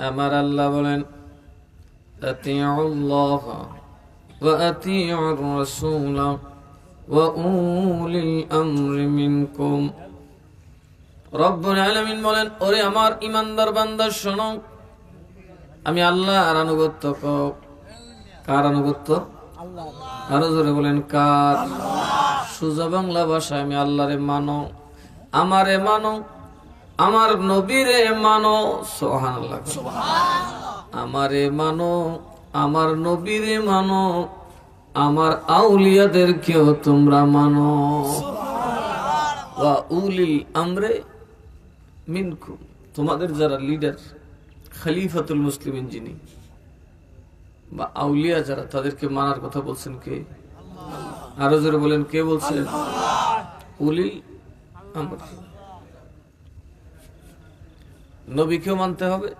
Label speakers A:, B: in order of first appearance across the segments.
A: আমার আল্লাহ বলেন আতিউল্লাহ ওয়া আতিউর রাসূল ওয়া উলিল আমরি মিনকুম। রব্বুল আলামিন বলেন, ওরে আমার ঈমানদার বান্দা শোনো, আমি আল্লাহর আনুগত্য করো। কার আনুগত্য? আরো জোরে বলেন, কার? সোজা বাংলা ভাষায় আমি আল্লাহরে মানো, আমারে মানো, আমার নবীরে মানো। সুবহানাল্লাহ। আমারে মানো, আমার নবীরে মানো, আমার আউলিয়াদেরকেও তোমরা মানো। ওয়া উলিল আমরে মিনকুম, তোমাদের যারা লিডার, খলিফাতুল মুসলিমিন যিনি বা আউলিয়া যারা, তাদেরকে মানার কথা বলছেন কে? আরো জোরে বলেন, কে বলছেন? উলিল আমর। নবীকেও মানতে হবে,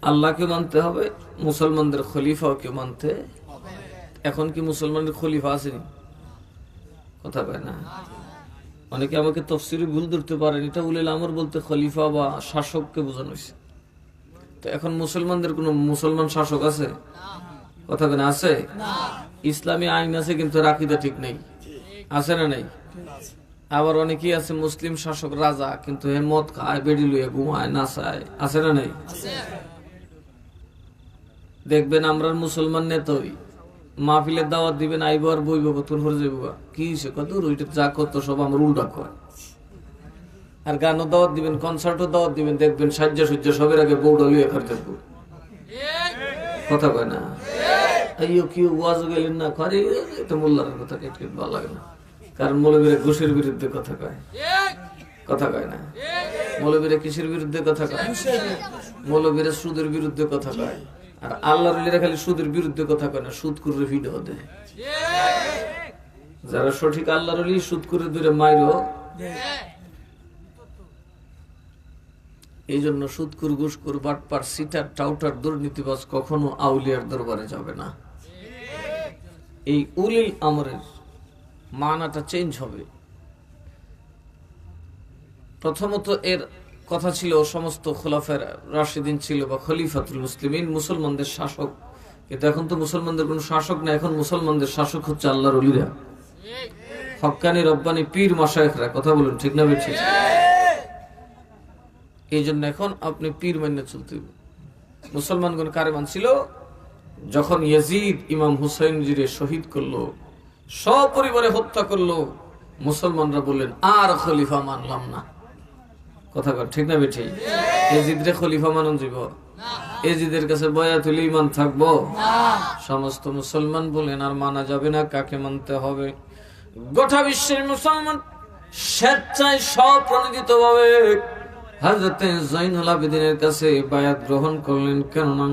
A: আল্লাহকে মানতে হবে, মুসলমানদের খলিফাকে মানতে। এখন কি মুসলমানের খলিফা আসেনি? কথা কয় না। অনেকে আমাকে তাফসীরে ভুল ধরতে পারেন, এটা উলিল আমর বলতে খলিফা বা শাসককে বোঝানো হয়েছে। তো এখন মুসলমানদের কোন মুসলমান শাসক আছে? কথা কয় না, আছে? ইসলামী আইন আছে, কিন্তু আকীদা ঠিক নেই। আছে না নাই? আবার অনেকেই আছে মুসলিম শাসক রাজা, কিন্তু হে মদ খায়, বেড়ি লুয়ে ঘুমায়, নাচায়। আছে না নাই? দেখবেন আমরা মুসলমান নেতাই মাহফিলের দাওয়াত দিবেন, আইব আর বইব, কতক্ষণ পরে যাইব, কি হয়েছে কত ওইটা যা কত সব আমার উল্টা কয়। আর গানও দাওয়াত দিবেন, কনসার্টও দাওয়াত দিবেন, দেখবেন সাজ্জা সজ্জা সবের আগে বউটা লুয়ে খাতে। কথা কয় না? আইও কি ওয়াজ গেলেন না, করে এটা মোল্লার কথা কেটে ভালো লাগে না। কারণ মৌলবীরা ঘুষের বিরুদ্ধে কথা কয়। কথা কয় না? মৌলবীরা কিসের বিরুদ্ধে কথা কয়? মৌলবীরা সুদের বিরুদ্ধে কথা কয়। আর আল্লাহর ওলিরা খালি সুদের বিরুদ্ধে কথা কয় না, সুদ করে ভিডিও দেয়। যারা সঠিক আল্লাহর ওলি সুদ করে দূরে মাইরো। এই জন্য সুদকুর, ঘুষখোর, বাটপার, সিটার, টাউটার, দুর্নীতিবাজ কখনো আউলিয়ার দরবারে যাবে না। এই উলিল আমরের মানাটা চেঞ্জ হবে। প্রথমত এর কথা ছিল সমস্ত খোলাফায়ে রাশিদিন ছিল বা খলিফাতুল মুসলিমিন, মুসলমানদের শাসক। কিন্তু এখন তো মুসলমানদের কোন শাসক না, এখন মুসলমানদের শাসক হচ্ছে আল্লাহর ওলিরা, হক্কানি রব্বানি পীর মাশায়েখরা। কথা বলুন, ঠিক না বেঠিক? এই জন্য এখন আপনি পীর মান্য চলতে হবে। মুসলমানগণ কারে মানছিল? যখন ইয়াজিদ ইমাম হুসাইন জিরে শহীদ করলো, সপরিবারে হত্যা করলো, মুসলমানরা বললেন আর খলিফা মানলাম না। কথা কর, ঠিক না বেঠি? ইয়াজিদরে খলিফা মানন যাব? ইয়াজিদের কাছে বয়াতুল ঈমান থাকবো? সমস্ত মুসলমান বলেন আর মানা যাবে না। কাকে মানতে হবে? গোটা বিশ্বের মুসলমান স্বেচ্ছায় স্বপ্রণোদিত ভাবে হযরত জয়নুল আবেদিনের কাছে বায়াত গ্রহণ করলেন। কেননা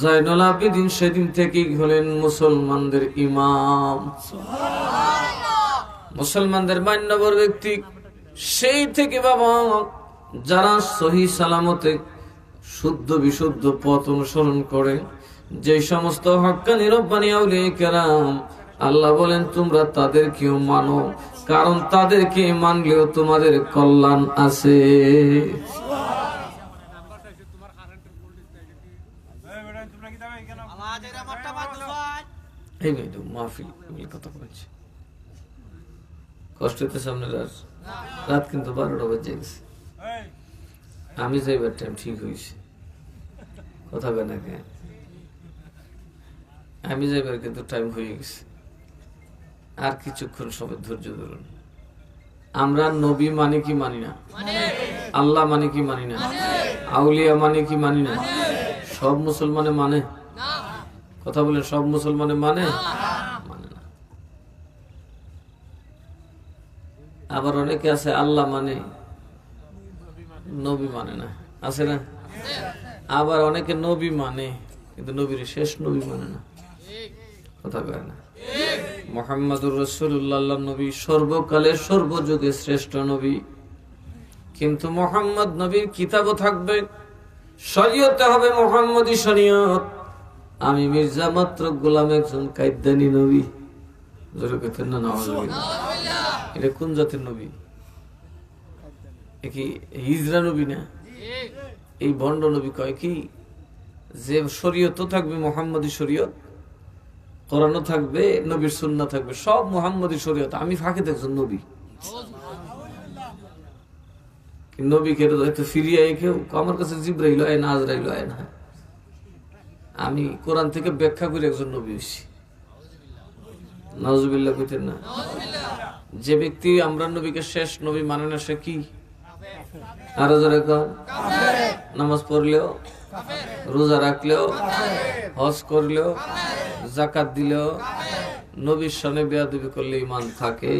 A: জয়নুল আবেদিন সেদিন থেকেই হলেন মুসলমানদের ইমাম, মুসলমানদের মান্যবর ব্যক্তি। সেই থেকে বাবা যারা সহি সালামতে শুদ্ধ বিশুদ্ধ পথ অনুসরণ করে, যে সমস্ত হক্কানি রব্বানি আউলিয়া কেরাম, আল্লাহ বলেন তোমরা তাদেরকেও মানো, কারণ তাদেরকে মানলেও তোমাদের কল্যাণ আছে। কষ্ট হইতেছে আপনার? রাত কিন্তু 12টা বাজে গেছে। আমি যাইবার টাইম ঠিক হয়েছে। কথা কয় না কেন? আমি যাইবার কিন্তু টাইম হয়ে গেছে। আর কিছুক্ষণ সময় ধৈর্য ধরুন। আমরা নবী মানে কি মানি না? আল্লাহ মানে কি মানি না? আউলিয়া মানে কি মানি না? সব মুসলমানে মানে? কথা বলে, সব মুসলমানে মানে? মানে না। আবার অনেকে আছে আল্লাহ মানে, নবী মানে না। আছে না? আবার অনেকে নবী মানে, কিন্তু নবীর শেষ নবী মানে না। কথা কয় না? মুহাম্মদুর রাসূলুল্লাহ নবী সর্বকালের সর্বযুগে শ্রেষ্ঠ নবী, কিন্তু মুহাম্মদ নবীর কিতাবও থাকবে, শরীয়তে হবে মুহাম্মদী শরীয়ত। আমি মির্জা মাত্র গোলাম একজন কায়দানি নবী। জোরে কইতেন না নাউজুবিল্লাহ। এটা কোন জাতের নবী? কি হিজরা নবী না? এই ভণ্ড নবী কয় কি যে শরীয়ত থাকবে মুহাম্মদী শরীয়ত, কোরআনও থাকবে, নবীর সুন্নাহ থাকবে, সব মুহাম্মদী শরীয়ত, আমি ফাঁকে দেখছি নবী। নবীকে হয়তো ফিরিয়ে কেউ আমার কাছে জিবরাইল আয় না আজরাইল আয় না, আমি কোরআন থেকে ব্যাখ্যা করে একজন নবী হইছি। নাউজুবিল্লাহ কইতেন না? যে ব্যক্তি আমরা নবীকে শেষ নবী মানে না সে কি? আরো জোরে কর। নামাজ পড়লেও, রোজা রাখলেও, হজ করলেও, যাকাত দিলেও, নবীর সনে বেয়াদবি করলে ঈমান থাকে?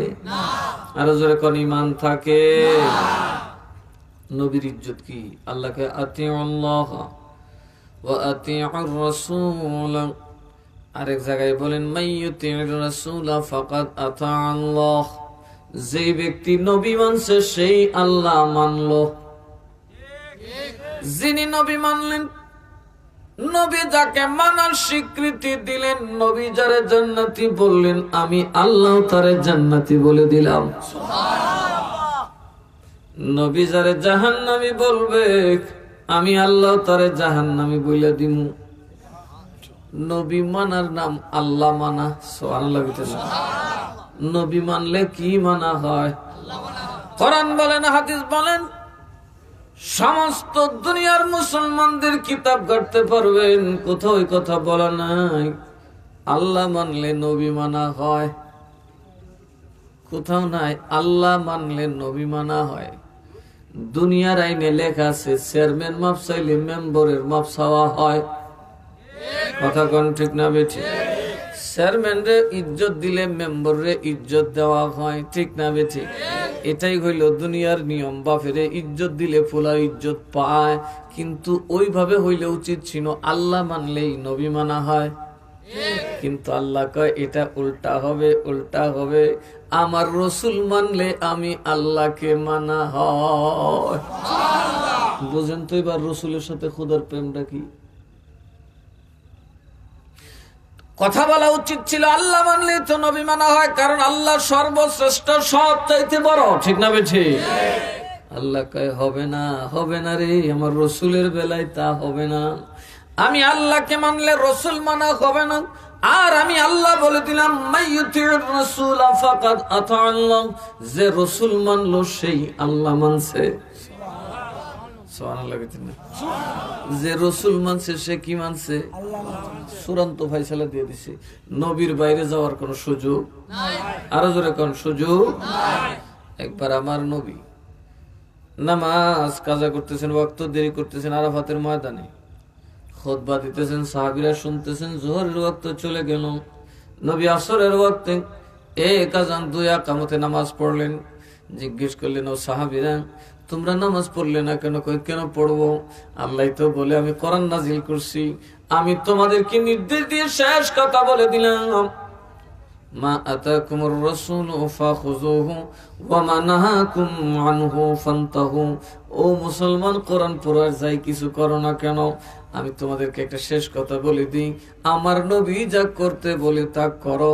A: আরো জোরে কোন ঈমান থাকে? নবীর ইজ্জত কি? আল্লাহকে আতিউল্লাহ ওয়া আতিউর রাসূল, আরেক জায়গায় বলেন মাইয়ুতির রাসূল ফাকাদ আতা আল্লাহ, যে ব্যক্তি নবী মানছে সেই আল্লাহ মানলো। যিনি নবী মানলেন, নবী যাকে মানার স্বীকৃতি দিলেন, নবী যারে জান্নাতি বললেন, আমি আল্লাহ তারে জান্নাতি বলে দিলাম। নবী যারে জাহান্নামী বলবে, আমি আল্লাহ তারে জাহান্নামী বলে দিমু। নবী মানার নাম আল্লাহ মানা। সুবহানাল্লাহ। নবী মানলে কি মানা হয়? কোরআন বলেন, হাদিস বলেন, সমস্ত দুনিয়ার মুসলমানদের কিতাব কাটতে পারবেন, কোথাও ওই কথা বলা নাই আল্লাহ মানলে নবী মানা হয়। কোথাও নাই আল্লাহ মানলে নবী মানা হয়। দুনিয়ার আইনে লেখা আছে চেয়ারম্যান মাপ চাইলে মেম্বরের মাপ চাওয়া হয়। কথা কোন ঠিক না বেঠি? চেয়ারম্যান রে ইজ্জত দিলে মেম্বর রে ইজ্জত দেওয়া হয়, ঠিক না বেঠি? এটাই হইল দুনিয়ার নিয়ম। বাপেরে ইজ্জত দিলে ফুলা ইজ্জত পায়, কিন্তু ওইভাবে হইলে উচিত ছিল আল্লাহ মানলেই নবী মানা হয়। কিন্তু আল্লাহ কয় এটা উল্টা হবে, উল্টা হবে। আমার রসুল মানলে আমি আল্লাহকে মানা হয়। বুঝেন তো এবার রসুলের সাথে খুদার প্রেমটা কি? কথা বলা উচিত ছিল আল্লাহ মানলে তো নবী মানা হয়, কারণ আল্লাহ সর্বশ্রেষ্ঠ, সব চাইতে বড়, ঠিক না বেঠি? আল্লাহ কয় হবে না, হবে না রে, আমার রসুলের বেলায় তা হবে না। আমি আল্লাহকে মানলে রসুল মানা হবে না। আর আমি আল্লাহ বলে দিলাম মাইয়ুতির রাসূল ফাকাদ আতা আল্লাহ, যে রসুল মানলো সেই আল্লাহ মানছে। সুবহানাল্লাহ। যে রসুল মানছে সে কি মানছে? চূড়ান্ত ফাইসালা দিয়ে দিছে, নবীর বাইরে যাওয়ার কোন সুযোগ নাই। আরো জোরে কোন সুযোগ নাই। একবার আমার নবী নামাজ কাজা করতেছেন, ওয়াক্ত দেরি করতেছেন, আরাফাতের ময়দানে খুতবা দিতেছেন, সাহাবীরা শুনতেছেন। যোহরের ওয়াক্ত চলে গেল, নবী আসরের ওয়াক্তে এক আযান দুই ইকামতে নামাজ পড়লেন। জিজ্ঞেস করলেন, ও সাহাবীরা তোমরা নামাজ পড়লে না কেন? কই কেন পড়বো? আল্লাহ তো বলে আমি কোরআন নাজিল করছি, আমি তোমাদেরকে নির্দেশ দিয়ে শেষ কথা বলে দিলাম, মা আতাকুমুর রাসূলু ফাখুযুহু ওয়া মা নাহাকুম আনহু ফান্তাহু। ও মুসলমান, কোরআন পড়ার যাই কিছু করো না কেন, আমি তোমাদেরকে একটা শেষ কথা বলে দিই, আমার নবী যা করতে বলে তা করো,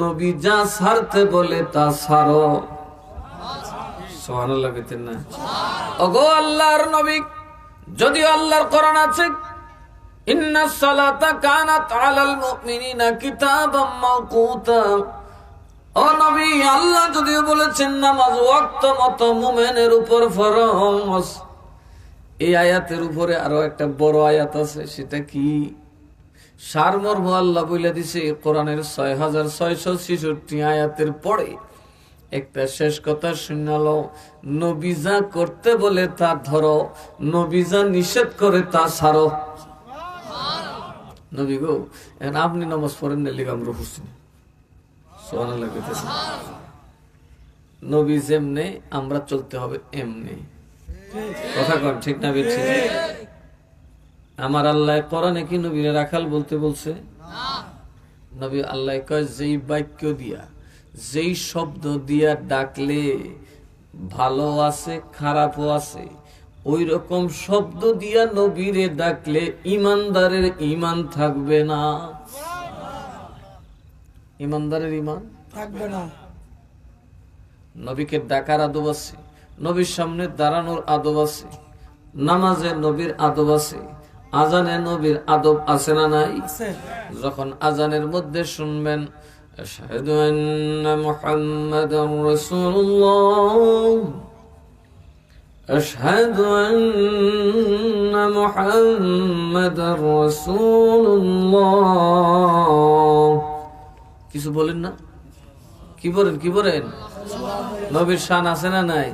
A: নবী যা ছাড়তে বলে তা ছাড়ো। সুবহানাল্লাহ কইতেন না? ওগো আল্লাহর নবী, যদিও আল্লাহর কোরআন আছে ইন্নাস সালাতা কানাত আলাল মুমিনিনা কিতাবাম মাওকুতা, ও নবী আল্লাহ যদিও বলেছেন নামাজ ওয়াক্ত মতো মুমিনের উপর ফরজ, এই আয়াতের উপরে আরো একটা বড় আয়াত আছে। সেটা কি? সারমর্ম আল্লাহ বলে দিছে কোরআনের 6666 আয়াতের পরে একটা শেষ কথা শুনালো, নবী যা করতে বলে তা ধরো, নবী যা নিষেধ করে তা ছাড়ো। নবী গো, এখন আপনি নামাজ পড়েন না লিখে আমরা পড়ছি। সুবহানাল্লাহ। নবী যেমনে আমরা চলতে হবে এমনি। কথা কন ঠিক না বেঠি? আমার আল্লাহ কোরআনে কি নবীরে রাখাল বলতে বলছে? নবী আল্লাহ কয় যেই বাক্য দিয়া, যেই শব্দ দিয়া ডাকলে ভালো আছে খারাপও আছে, ওই রকম শব্দ দিয়া নবীরে ডাকলে ইমানদারের ইমান থাকবে না। ইমানদারের ইমান থাকবে না। নবীকে ডাকার আদব আছে, নবীর সামনে দাঁড়ানোর আদব আছে, নামাজে নবীর আদব আছে, আজানে নবীর আদব আছে না নাই? যখন আজানের মধ্যে শুনবেন আশহাদু আন্না মুহাম্মাদার রাসূলুল্লাহ, আশহাদু আন্না মুহাম্মাদার রাসূলুল্লাহ, কিছু বলেন না? কি বলেন? কি বলেন? নবীর শান আছে না নাই?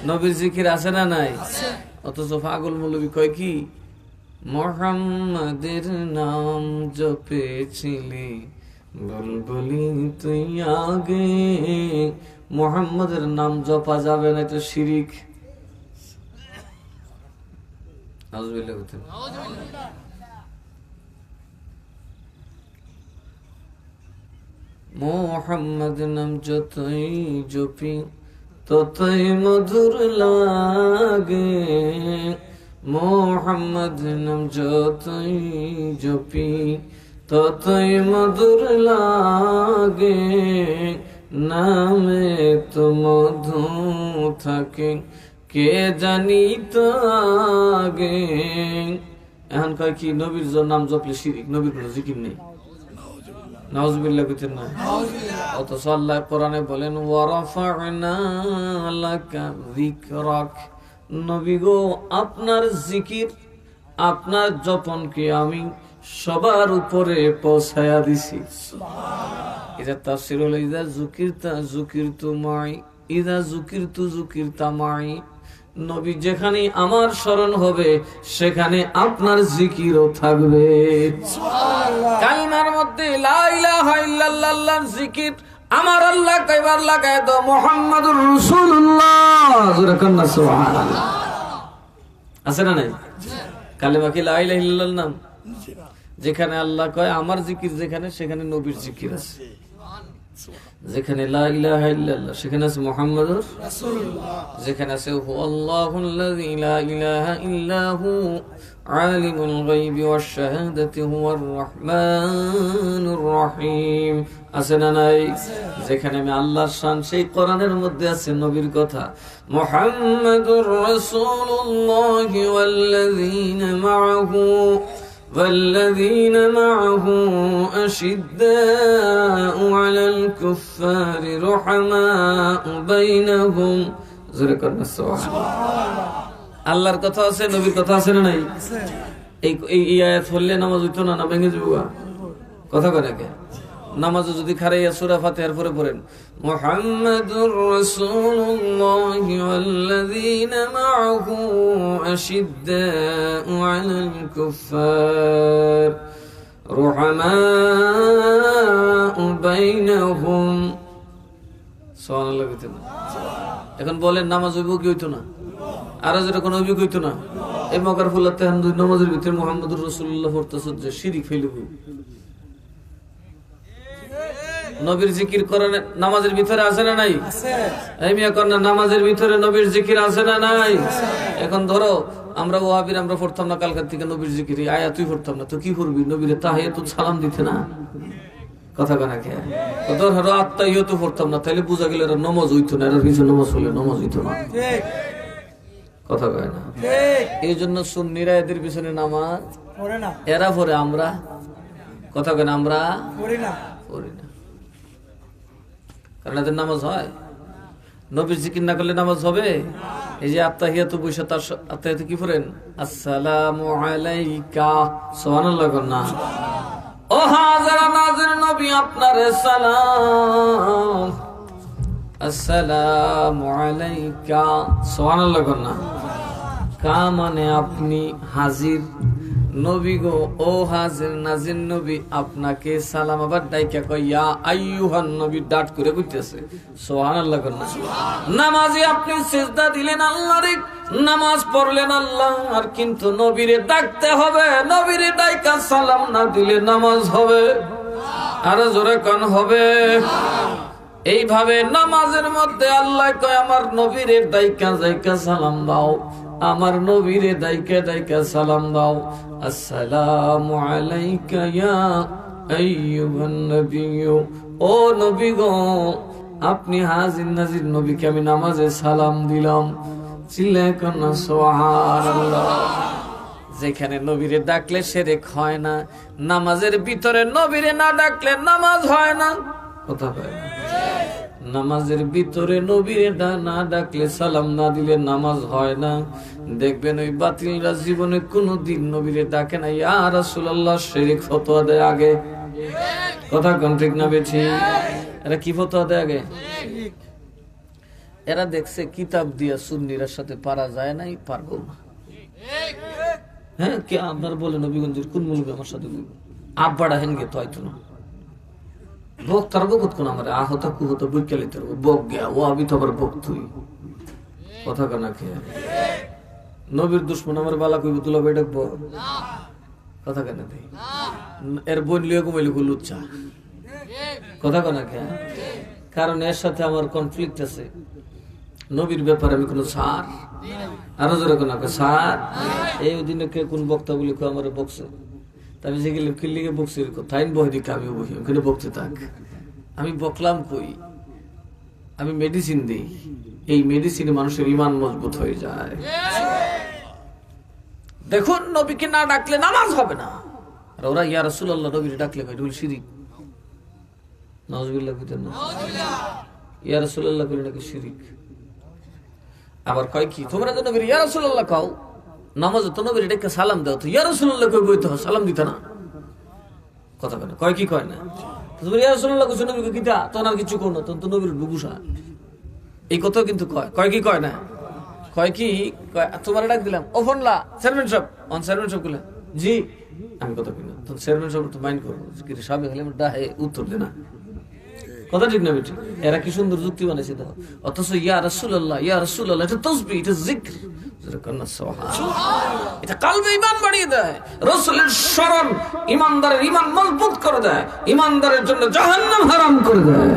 A: নবীর জিকির আছে না নাই? অথচ পাগল মৌলবী কয় কি, মুহাম্মাদের নাম জপেছিলি বুলবুলি তুই আগে। মুহাম্মাদের নাম জপা যাবে না, এটা শিরিক। মুহাম্মদ নাম যতই জপি ততই মধুর লাগে, মুহাম্মদ নাম যতই জপি ততই মধুর লাগে, নামে তো মধু থাকে কে জানি তো আগে। এখন কয় কি নবীর নাম জপলে শিরিক, নবীর কোনো জিকির নেই। নাউজুবিল্লাহ কইতেন না? অথচ আল্লাহ কোরআনে বলেন ওয়ারাফা'না লাকা যিকরাক, নবী গো আপনার জিকির, আপনার জপনকে আমি সবার উপরে পৌঁছায়া দিছি। এটা তাফসীর হলো ইযা যুকিরতু মাই, ইযা যুকিরতা মাই, নবী যেখানে আমার স্মরণ হবে সেখানে আপনার জিকিরও থাকবে। কালিমার মধ্যে লা ইলাহা ইল্লাল্লাহর জিকির আমার আল্লাহ কয়বার লাগায় দাও, মুহাম্মাদুর রাসূলুল্লাহ, জোরে কান্না সুবহানাল্লাহ। আছে না নাই? কালিমা কি লা ইলাহা ইল্লাল্লাহর নাম? যেখানে আল্লাহ কয় আমার জিকির যেখানে, সেখানে নবীর জিকির আছে। যেখানে লা ইলাহা ইল্লাল্লাহ সেখানে আছে মুহাম্মাদুর রাসূলুল্লাহ, যেখানে আছে হুয়াল্লাহুল্লাযী লা ইলাহা ইল্লাহু আলিমুল গায়বি ওয়াশ শাহাদাতি হুয়ার রাহমানুর রহিম। আছে না নাই? যেখানে আমি আল্লাহর শান, সেই কোরআনের মধ্যে আছে নবীর কথা, মুহাম্মাদুর রাসূলুল্লাহ ওয়াল্লাযীনা মাআহু والذين معه أشداء على الكفار رحماء بينهم। আল্লাহর কথা আছে, নবীর কথা আছে না নাই? এই আয়াত পড়লে নামাজ হইতো না? না ভেঙে যাবো? কথা কয় নাকি? নামাজে যদি খারাইয়া সূরা ফাতিহার পরে পড়েন মুহাম্মাদুর রাসূলুল্লাহি ওয়াল্লাযীনা মাআহু আশিদ্দাউ আলাল কুফফার রুহামাউ বাইনাহুম। সুবহানাল্লাহ। এখন বলেন নামাজ হইব কি হইতো না? আর যেটা কোনো হইব কি হইতো না? এই মকার ফুলাতে নামাজের ভিতরে মুহাম্মাদুর রাসূলুল্লাহ পড়তেছ যে শিরিক ফেলব। নবীর জিকির করেন নামাজের ভিতরে আছে না নাই? এই মিয়া কর না, নামাজের ভিতরে নবীর জিকির আছে না নাই? এখন ধরো আমরা ওয়াহাবীর আমরা পড়তাম না কালকার থেকে নবীর জিকির, আয়াতই পড়তাম না, তো কি করবি? নবীরে তাহিয়াতুত সালাম দিতে না? কথা কয় নাকি? তো ধরো আত্তাহিয়াতু পড়তাম না, তাহলে বুঝা গেল এরা নামাজ হইতো না, এরা কিছু নামাজ হলে নামাজ হইতো না। কথা কয় না? এই জন্য সুন্নিরা এদের পিছনে নামাজ পড়ে না, এরা পড়ে, আমরা কথা কয় না, আমরা পড়ি না। কারণ এদের নামাজ হয়। নবীর জিকির না করলে নামাজ হবে? এই যে আত্তাহিয়াতু বসে তার আত্তাহিয়াতু কি পড়েন? আসসালামু আলাইকা, সুবহানাল্লাহ না? ও হাজারা নাজির নবী আপনারে সালাম, আসসালামু আলাইকা, সুবহানাল্লাহ না? কা মানে আপনি হাজির, নবী গো ও হাজির নাজির নবী আপনাকে সালাম। আবার ডাইকা কয় ইয়া আইয়ুহান নবী, ডাট করে কইতেছে। সুবহানাল্লাহ না? নামাজে আপনি সিজদা দিলেন আল্লাহরে, নামাজ পড়লেন আল্লাহ, আর কিন্তু নবীরে ডাকতে হবে। নবীরে ডাইকা সালাম না দিলে নামাজ হবে? আর জোরে কোন হবে? এইভাবে নামাজের মধ্যে আল্লাহ কয় আমার নবীরে ডাইকা যাইকা সালাম দাও, আমার নবীরে দাইকা দাইকা সালাম দাও। আসসালামু আলাইকা ইয়া আইয়ুহান নবিয়্যু, ও নবী গো আপনি হাজির নাজির নবীকে আমি নামাজে সালাম দিলাম। চিল্লায় কন্যা সুবহানাল্লাহ। যেখানে নবীরে ডাকলে শিরক হয় না, নামাজের ভিতরে নবীরে না ডাকলে নামাজ হয় না। কথা কয় না? নামাজের ভিতরে নবীরে না ডাকলে, সালাম না দিলে নামাজ হয় না। দেখবেন ওই বাতিলরা জীবনে কোনোদিন নবীরে ডাকে না, ইয়া রাসূলুল্লাহ শিরক ফতোয়া দেয় আগে। কথা কোন ঠিক না বেঠি? এরা কি ফতোয়া দেয় আগে? এরা দেখছে কিতাব দিয়া সুন্নির সাথে পারা যায় নাই, পারবো না। হ্যাঁ, কে আপনার বলে নবীগঞ্জের কোন মুলবি আমার সাথে আব্বাড়া হেন গে তো হয়তো না বক তার বকত কোন আমার আহত কুহত বৈকালি তোর বক গিয়া ও আমি তো আবার বক তুই। কথা কানা খেয়ে নবীর দুশ্মন আমার বালা কইব তুলা বই ডাকবো। কথা কানা দেই এর বোন লিয়ে ঘুমাইলে লুচ্চা। কথা কানা খেয়ে কারণ এর সাথে আমার কনফ্লিক্ট আছে। নবীর ব্যাপারে আমি কোনো সার আরো জোরে কোন সার এই দিনে কে কোন বক্তা বলি আমার বকছে, আমি যে গেলাম কিল্লিগে বকছি তাই বই দিকে আমি বসি ওখানে বকতে থাক। আমি বকলাম কই, আমি মেডিসিন দিই, এই মেডিসিনে মানুষের ইমান মজবুত হয়ে যায়। দেখুন নবীকে না ডাকলে নামাজ হবে না, আর ওরা ইয়া রাসূলুল্লাহ নবীকে ডাকলে ভাই রুল শিরিক। নাউযুবিল্লাহ কইতেন না, ইয়া রাসূলুল্লাহ কইলে নাকি শিরিক। আবার কয় কি তোমরা তো নবীর ইয়া রাসূলুল্লাহ কও, নামাজে তো নবীর ডেকে সালাম দাও, তো ইয়া রাসূলুল্লাহ কই বইতে হয় সালাম দিতা না। কথা কয় না, কয় কি কয় না, তুমি ইয়া রাসূলুল্লাহ কইছো নবীকে কিতা তোর আর কিছু কও না, তো নবীর বুবুসা এই কথা কিন্তু কয়। কয় কি কয় না, কয় কি তোমার ডাক দিলাম ও ফোনলা চেয়ারম্যান সাহেব, অন চেয়ারম্যান সাহেব কইলা জি, আমি কথা কই না, তো চেয়ারম্যান সাহেব তো মাইন্ড করবো কি রে সাহেব খালি ডাহে উত্তর দে না। কথা ঠিক না বেটি? এরা কি সুন্দর যুক্তি বানাইছে দেখো। অথচ ইয়া রাসূলুল্লাহ ইয়া রাসূলুল্লাহ এটা তাসবিহ, এটা জিকির, এটা কলবে ঈমান বাড়িয়ে দেয়। রাসূলের শরণ ঈমানদারের ঈমান মজবুত করে দেয়, ঈমানদারের জন্য জাহান্নাম হারাম করে দেয়।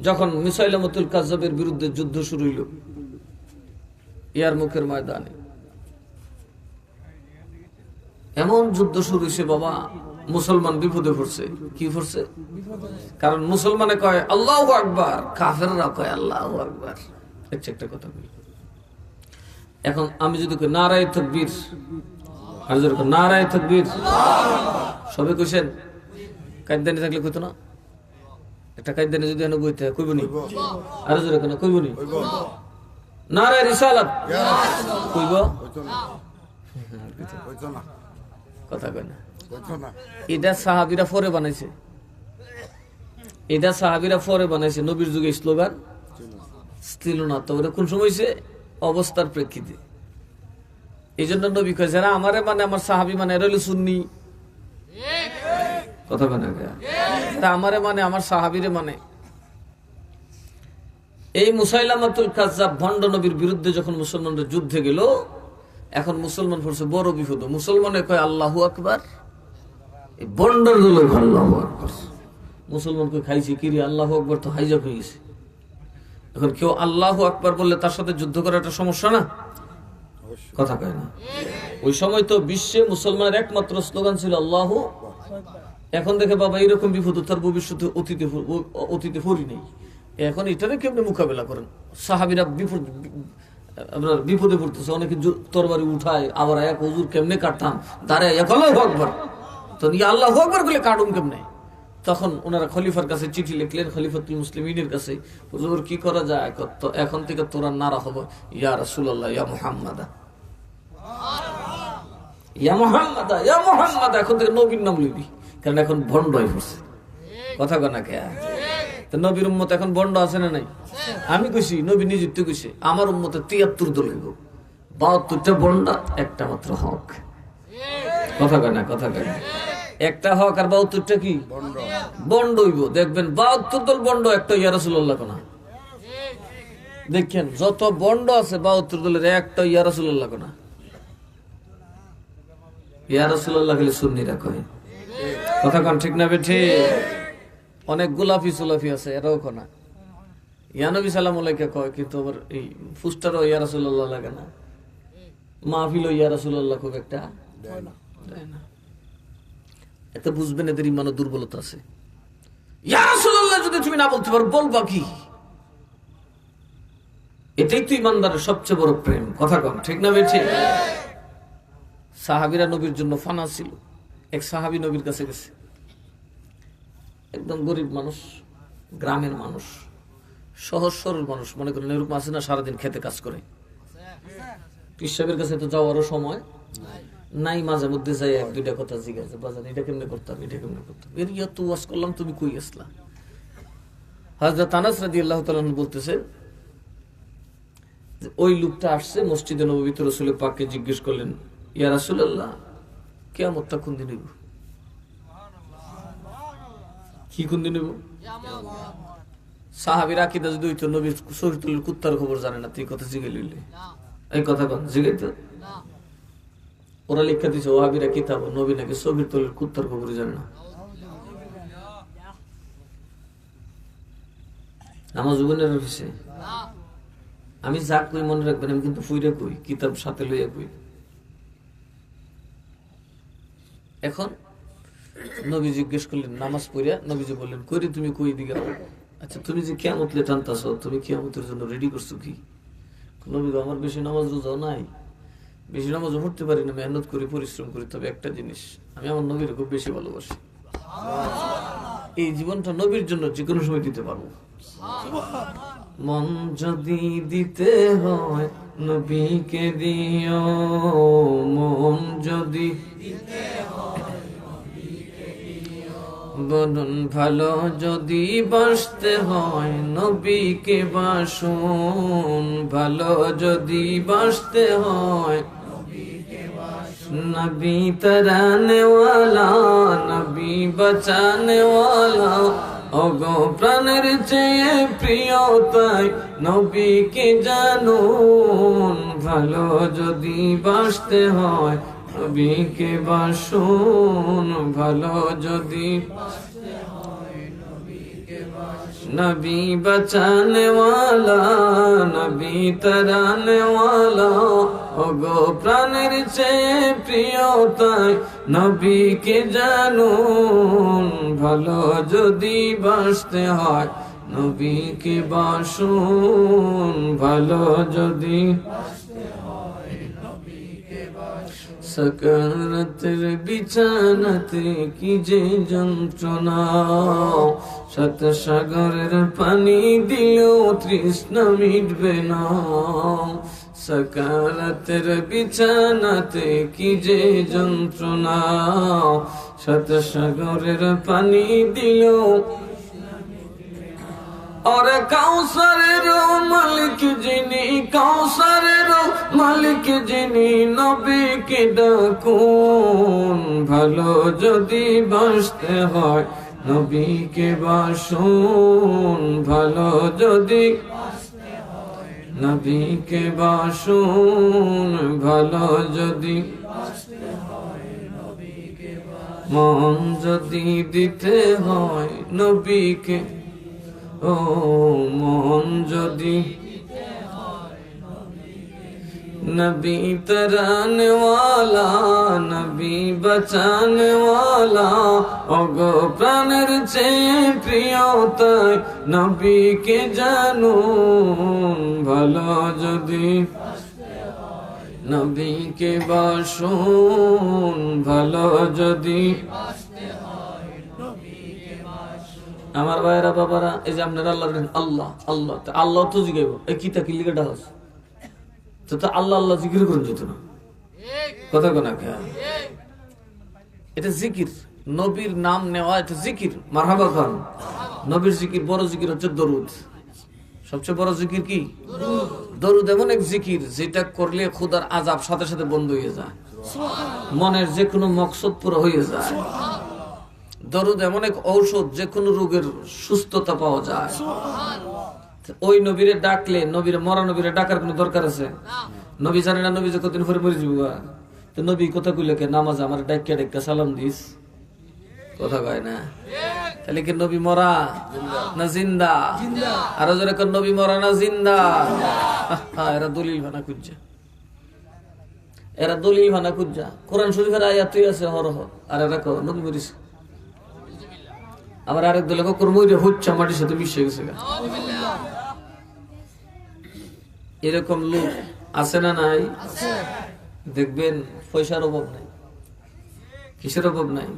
A: যখন মুসাইলামাতুল কাযযাবের বিরুদ্ধে যুদ্ধ শুরু হইল ইয়ারমুকের ময়দানে, এমন যুদ্ধ শুরু হয়েছে বাবা, মুসলমান বিপদে পড়ছে। কি পড়ছে? কারণ মুসলমানে কয় আল্লাহু আকবার, কাফেররা কয় আল্লাহু আকবার। একটা কথা বলি, এখন আমি যদি কই নারায়ে তাকবীর, আর যদি কই নারায়ে তাকবীর, সবে কইছেন কায়দানি থাকলে কইতো না? একটা কায়দানি যদি এনে বইতে কইব নি? আর যদি কোন কইব নি? নারায়ে রিসালাত কইব? কথা কয় না। এটা সাহাবীরা পরে বানাইছে, এটা সাহাবীরা পরে বানাইছে, নবীর যুগে স্লোগান ছিল না। তো ওটা কোন সময় হইছে? অবস্থার প্রেক্ষিতে। এই জন্য নবী কয় যারা আমারে মানে আমার সাহাবী মানে এরা হলো সুন্নি। কথা বলে আমারে মানে আমার সাহাবীরে মানে। এই মুসাইলামাতুল কাযযাব ভণ্ড নবীর বিরুদ্ধে যখন মুসলমানরা যুদ্ধে গেল, এখন মুসলমান পড়ছে বড় বিপদ। মুসলমানে কয় আল্লাহু আকবার, এই বন্ডর গুলো আল্লাহু আকবার। মুসলমান কই খাইছে কি রে, আল্লাহু আকবার তো হাইজাক হয়ে গেছে। এখন কেউ আল্লাহু আকবার বললে তার সাথে যুদ্ধ করা একটা সমস্যা না? কথা কয় না। ওই সময় তো বিশ্বে মুসলমানের একমাত্র স্লোগান ছিল আল্লাহু। এখন দেখে বাবা এরকম বিপদ তার ভবিষ্যতে অতীতে পড়ি নেই। এখন এটারে কেমনে মোকাবেলা করেন? সাহাবীরা আপনার বিপদে পড়তেছে, অনেকে তরবারি উঠায়, আবার এক হুজুর কেমনে কাটতাম দাঁড়ায় আল্লাহু আকবার, তো আল্লাহু আকবার বলে কাটুন কেমনে? তখন ওনারা খলিফার কাছে চিঠি লিখলেন, খলিফাতুল মুসলিমিনের কাছে, হুজুর কি করা যায়? তো এখন থেকে তোরা নারা হবে ইয়া রাসূলুল্লাহ ইয়া মুহাম্মাদা, ইয়া মুহাম্মাদা, ইয়া মুহাম্মাদা। এখন থেকে নবীর নাম লিবি, কারণ এখন ভণ্ড হয়ে পড়ছে। কথা কনা কে? তো নবীর উম্মত এখন ভণ্ড আছে না নাই? আমি কইছি, নবী নিযুক্ত কইছে আমার উম্মতে 73 দল হইব, 72টা ভণ্ড, একটা মাত্র হক। কথা কনা, কথা কনা, একটা হক আর 72টা কি বন্ড হইব। দেখবেন 72 দল বন্ড, একটা ইয়া রাসূলুল্লাহ কোনা। দেখেন যত বন্ড আছে 72 দলের একটা ইয়া রাসূলুল্লাহ কোনা। ইয়া রাসূলুল্লাহ খালি সুন্নিরা কয়। কথা কোন ঠিক না বেঠি? অনেক গোলাপি সুলাফি আছে, এরাও কোনা ইয়া নবী সাল্লাল্লাহু আলাইহি কয়, কিন্তু আবার এই ফুস্টারও ইয়া রাসূলুল্লাহ লাগে না, মাহফিলও ইয়া রাসূলুল্লাহ খুব একটা দেয় না। এতে বুঝবেন এদের ইমানের দুর্বলতা আছে। ইয়া রাসূলুল্লাহ যদি তুমি না বলতে পারো বলবা কি? এটাই তো ইমানদারের সবচেয়ে বড় প্রেম। কথা কম ঠিক না বেঠিক? সাহাবীরা নবীর জন্য ফানা ছিল। এক সাহাবী নবীর কাছে গেছে, একদম গরিব মানুষ, গ্রামের মানুষ, সহজ সরল মানুষ, মনে করেন এরকম আছে না সারাদিন খেতে কাজ করে। পীর সাহেবের কাছে তো যাওয়ারও সময় নাই, মাঝে মধ্যে যাই এক দুইটা কথা জিজ্ঞাসা, বাজান এটা কেমনে করতাম, এটা কেমনে করতাম, এর ইয়া তো ওয়াজ করলাম, তুমি কই আসলা? হযরত আনাস রাদিয়াল্লাহু তাআলা বলতেছে যে ওই লোকটা আসছে মসজিদে নববীতে, রাসূল পাককে জিজ্ঞেস করলেন, ইয়া রাসূলুল্লাহ কিয়ামতটা কোন দিন হইব? কি কোন দিন হইব? সাহাবীরা আকীদা যদি হইতো নবীর শরীয়তুল কুত্তার খবর জানে না, তুই কথা জিজ্ঞেস লইলে এই কথা কোন জিজ্ঞাইতো? ওরা লিখা দিছে ওয়াহাবীরা কিতাব, নবী নাকি শরীয়তুল কুত্তার খবর জানে না। আমার জীবনের অফিসে আমি যা কই মনে রাখবেন, আমি কিন্তু ফুইরা কই, কিতাব সাথে লইয়া কই। এখন নবী জিজ্ঞেস করলেন নামাজ পড়িয়া, নবীজি বললেন কইরে তুমি কই দিকে? আচ্ছা তুমি যে কিয়ামত লে টানতাছ, তুমি কিয়ামতের জন্য রেডি করছো কি? নবী আমার বেশি নামাজ রোজাও নাই, বেশি নামাজও পড়তে পারি না, মেহনত করি, পরিশ্রম করি, তবে একটা জিনিস, আমি আমার নবীর খুব বেশি ভালোবাসি। এই জীবনটা নবীর জন্য যে কোনো সময় দিতে পারবো। মন যদি দিতে হয় নবীকে দিও, মন যদি বলুন ভালো যদি বাসতে হয় নবীকে বাসুন, ভালো যদি বাসতে হয় নবী তরানে ওয়ালা, নবী বাঁচানে ওয়ালা, ওগো প্রাণের চেয়ে প্রিয় তাই নবীকে জানুন, ভালো যদি বাসতে হয় নবীকে বাসুন, ভালো যদি নবী বাঁচানে ওয়ালা, নবী তরানে ওয়ালা, ওগো প্রাণের চেয়ে প্রিয় তাই নবীকে জানুন, ভালো যদি বাসতে হয় নবীকে বাসুন, ভালো যদি সাকারাতের বিছানাতে কি যে যন্ত্রণা, শত সাগরের পানি দিলেও তৃষ্ণা মিটবে না, সাকারাতের বিছানাতে কি যে যন্ত্রণা, শত সাগরের পানি দিলেও। और কাউসারের মালিক যিনি, কাউসারের মালিক যিনি, নবীকে ডাকুন, ভালো যদি বাসতে হয় নবীকে বাসুন, ভালো যদি নবীকে বাসুন, ভালো যদি মন যদি দিতে হয় নবীকে, ও মন যদি নবী তরানে ওয়ালা, নবী বাঁচানে ওয়ালা, ওগো প্রাণের চেয়ে প্রিয় তাই নবীকে জানুন, ভালো যদি নবীকে বাসুন, ভালো যদি। আমার ভাইরা বাবারা, এই যে আপনারা আল্লাহ আল্লাহ আল্লাহ আল্লাহ তো জিগাইব, এই কিতা কি লিখে ডাল তো আল্লাহ আল্লাহ জিকির করুন যেত না, কথা কোনা খেয়াল, এটা জিকির, নবীর নাম নেওয়া এটা জিকির। মারহাবা খান। নবীর জিকির, বড় জিকির হচ্ছে দরুদ। সবচেয়ে বড় জিকির কি? দরুদ এমন এক জিকির যেটা করলে খোদার আযাব সাথে সাথে বন্ধ হয়ে যায়, মনের যে কোনো মকসদ পুরো হয়ে যায়। দরুদ এমন এক ঔষধ, যে কোনো রোগের সুস্থতা পাওয়া যায়। ওই নবীরে ডাকলে, নবীরে মরা নবীরে ডাকার কোনো দরকার আছে? নবী জানে না নবী যে কতদিন পরে মরে যাব, তো নবী কথা কইলে কে নামাজ আমার ডাক্কা ডাক্কা সালাম দিস, কথা কয় না? তাহলে কি নবী মরা না জিন্দা? আরো যারা নবী মরা না জিন্দা? এরা দলিল ভানা খুঁজছে, এরা দলিল ভানা খুঁজা। কোরআন শরীফের আয়াতই আছে হরহ, আর এরা কো নবী মরিস। আবার আরেক দলে কর্মই হচ্ছে মাটির সাথে মিশে গেছে। এরকম লোক আছে না নাই? দেখবেন পয়সার অভাব নাই। কিসের অভাব নাই?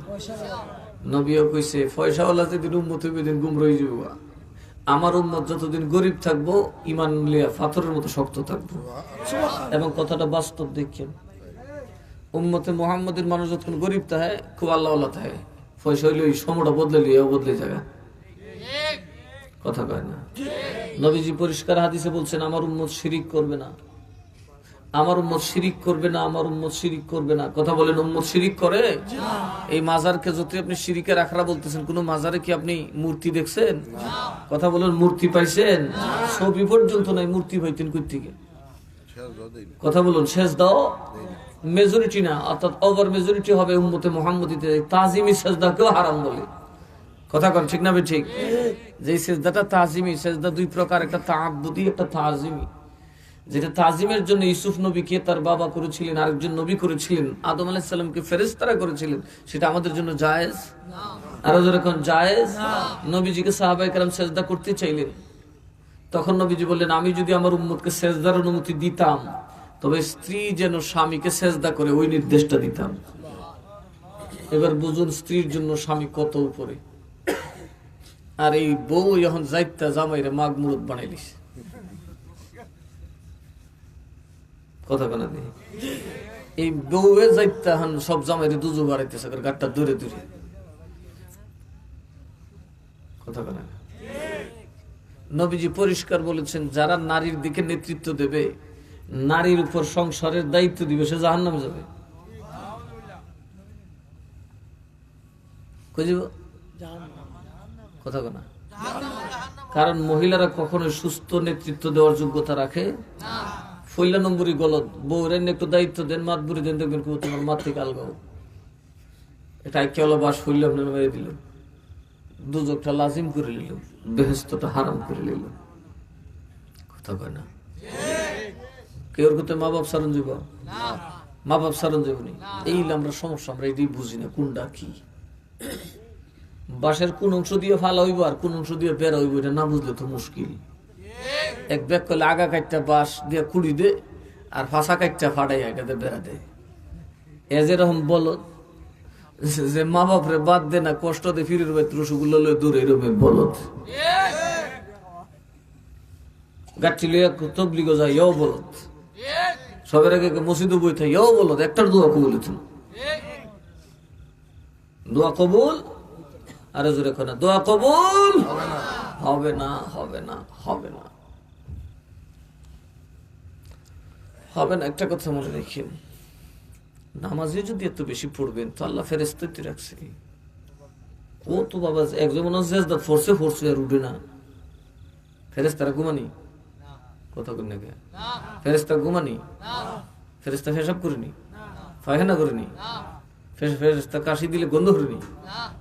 A: নবীও কইছে পয়সাওয়ালা যেদিন উম্মত হইবে দিন গুমরা হয়ে যাবো। আমার উম্মত যতদিন গরিব থাকবো ইমান লিয়া পাথরের মতো শক্ত থাকবো। এবং কথাটা বাস্তব দেখছেন, উম্মতে মুহাম্মদের মানুষ যতক্ষণ গরিব থাকে খুব আল্লাহ আল্লাহ থাকে, পয়সা হইলে ওই সময়টা বদলে লিয়ে বদলে যাবে। কথা কয় না? নবীজি পরিষ্কার হাদিসে বলছেন আমার উম্মত শিরিক করবে না, আমার উম্মত শিরিক করবে না, আমার উম্মত শিরিক করবে না। কথা বলেন, উম্মত শিরিক করে? এই মাজারকে যদি আপনি শিরিকের আখড়া বলতেছেন, কোন মাজারে কি আপনি মূর্তি দেখছেন? কথা বলেন, মূর্তি পাইছেন? ছবি পর্যন্ত নাই, মূর্তি পাইতেন কই থেকে? কথা বলুন, শেষ দাও মেজরিটি না, অর্থাৎ ওভার মেজরিটি হবে উম্মতে মুহাম্মদীতে তাজিমি সেজদাকেও হারাম বলে। কথা কন ঠিক না? ঠিক। যে সেজদাটা তাজিমি সেজদা দুই প্রকার, একটা তাআব্বুদি, একটা তাজিমি। যেটা তাজিমের জন্য ইউসুফ নবীকে তার বাবা করেছিলেন, আরেকজন নবী করেছিলেন, আদম আলাইহিস সালামকে ফেরেশতারা করেছিলেন, সেটা আমাদের জন্য জায়েজ না। আর যখন জায়েজ, নবীজিকে সাহাবায়ে কেরাম সেজদা করতে চাইলেন, তখন নবীজি বললেন আমি যদি আমার উম্মতকে সেজদার অনুমতি দিতাম তবে স্ত্রী যেন স্বামীকে সেজদা করে ওই নির্দেশটা দিতাম। এবার বুঝুন স্ত্রীর জন্য স্বামী কত উপরে। আর এই বউ এখন যাইতা জামাইরে মাগ মুরত বানাইলিস। কথা কেন? এই বউয়ে যাইতা হান সব জামাইরে দুজো বাড়াইতেছে গাটটা দূরে দূরে। কথা কেন? নবীজি পরিষ্কার বলেছেন যারা নারীর দিকে নেতৃত্ব দেবে, নারীর উপর সংসারের দায়িত্ব দিবে, সে জাহান্নামে যাবে। কথা না? কারণ মহিলারা কখনো সুস্থ নেতৃত্ব দেওয়ার যোগ্যতা রাখে না। পয়লা নম্বরই গলত। বউরেন একটু দায়িত্ব দেন, মাত বুড়ি দেন, দেখবেন তোমার মাত থেকে আলগাও। এটা কেবল বাস হইলে আপনার মেরে দিল, দুজকটা লাজিম করে নিল, বেহেশতটা হারাম করে নিল। কথা কয় না? কেউ করতে মা বাপ সারণ যাব, মা বাপ সারণ যাব নি। এই আমরা সমস্যা, আমরা এটাই বুঝি না কোনটা কি। বাসের কোন অংশ দিয়ে ফালা হইব আর কোন অংশ দিয়ে বেড়া হইব, এটা না বুঝলে তো মুশকিল। এক ব্যাগ করলে আগা কাটটা বাঁশ দিয়ে কুড়ি দে আর ফাঁসা কাটটা ফাটাই এটাতে বেড়া দেয়। এ যেরকম বলদ যে মা বাপরে বাদ দে না, কষ্ট দিয়ে ফিরে রসগুলো লয়ে দূরে, এরকম বলদ। গাঠি লইয়া তবলিগ যায়, ইও বলদ। সবের আগে মসজিদে বই থাকে, ইও বলদ। একটার দোয়া কবুল হইত না। দোয়া কবুল, আরে জোরে না, দোয়া কবুল হবে না, হবে না, হবে না, হবে না। একটা কথা মনে রেখেন, নামাজে যদি এত বেশি পড়বেন তো আল্লাহ ফেরেশতাতে রাখছে। ও তো বাবা একজন মনে হচ্ছে ফোর্সে ফোর্সে আর উঠে না। ফেরেশতারা ঘুমানি? কথা কোন নাকি? ফেরেশতা ঘুমানি? ফেরেশতা পেশাব করেনি, পায়খানা করেনি, ফেরেশতা কাশি দিলে গন্ধ করেনি,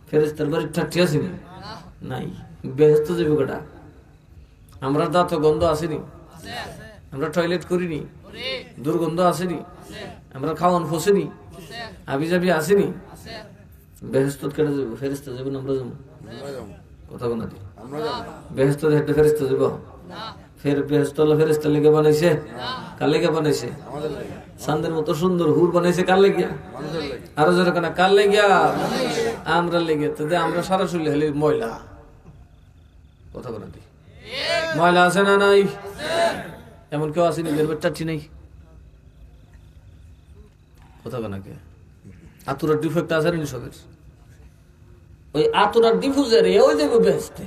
A: ফেরেশতার বাড়ির ঠাট্টি আসেনি নাই। বেহেশত যাবে কটা? আমরা দাঁত গন্ধ আসেনি, আমরা টয়লেট করিনি, দুর্গন্ধ আসেনি, আমরা খাওয়ান ফসেনি, আবি যাবি আসেনি। বেহেশত কেটে যাবো, ফেরেশতা যাবেন, আমরা যাবো। কথা বলা দি বেহেশত হেঁটে ফেরেশতা যাব? ফের বেহেশতওয়ালা ফেরেশতা লেগে বানাইছে? কার লেগে বানাইছে? চাঁদের মতো সুন্দর হুর বানাইছে কার লেগিয়া? আরো জোরে কেনা, কার লেগিয়া? আমরা লেগে। তো আমরা সরাসরি হলে ময়লা। কথা বলা দি ময়লা আছে না নাই? এমন কেউ আসেনি বেরবের চাচ্ছি নাই? কথা কেনাকে আতুরার ডিফেক্ট আছে নি সবের? ওই আতুরার ডিফুজার ওই যাবে বেহেশতে।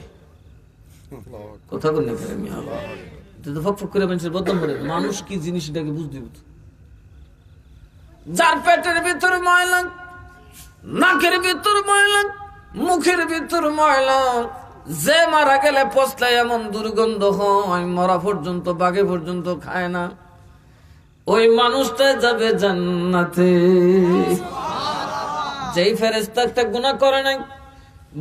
A: কথা বল না কেন? ফক করে মানুষের বদনাম করে। মানুষ কি জিনিস এটাকে বুঝতে হবে। যার পেটের ভিতর ময়লা, নাকের ভিতর ময়লা, মুখের ভিতর ময়লা, যে মারা গেলে পচলায় এমন দুর্গন্ধ হয়, মরা পর্যন্ত বাগে পর্যন্ত খায় না, ওই মানুষটা যাবে জান্নাতে। যেই ফেরেশতা একটা গুনাহ করে নাই,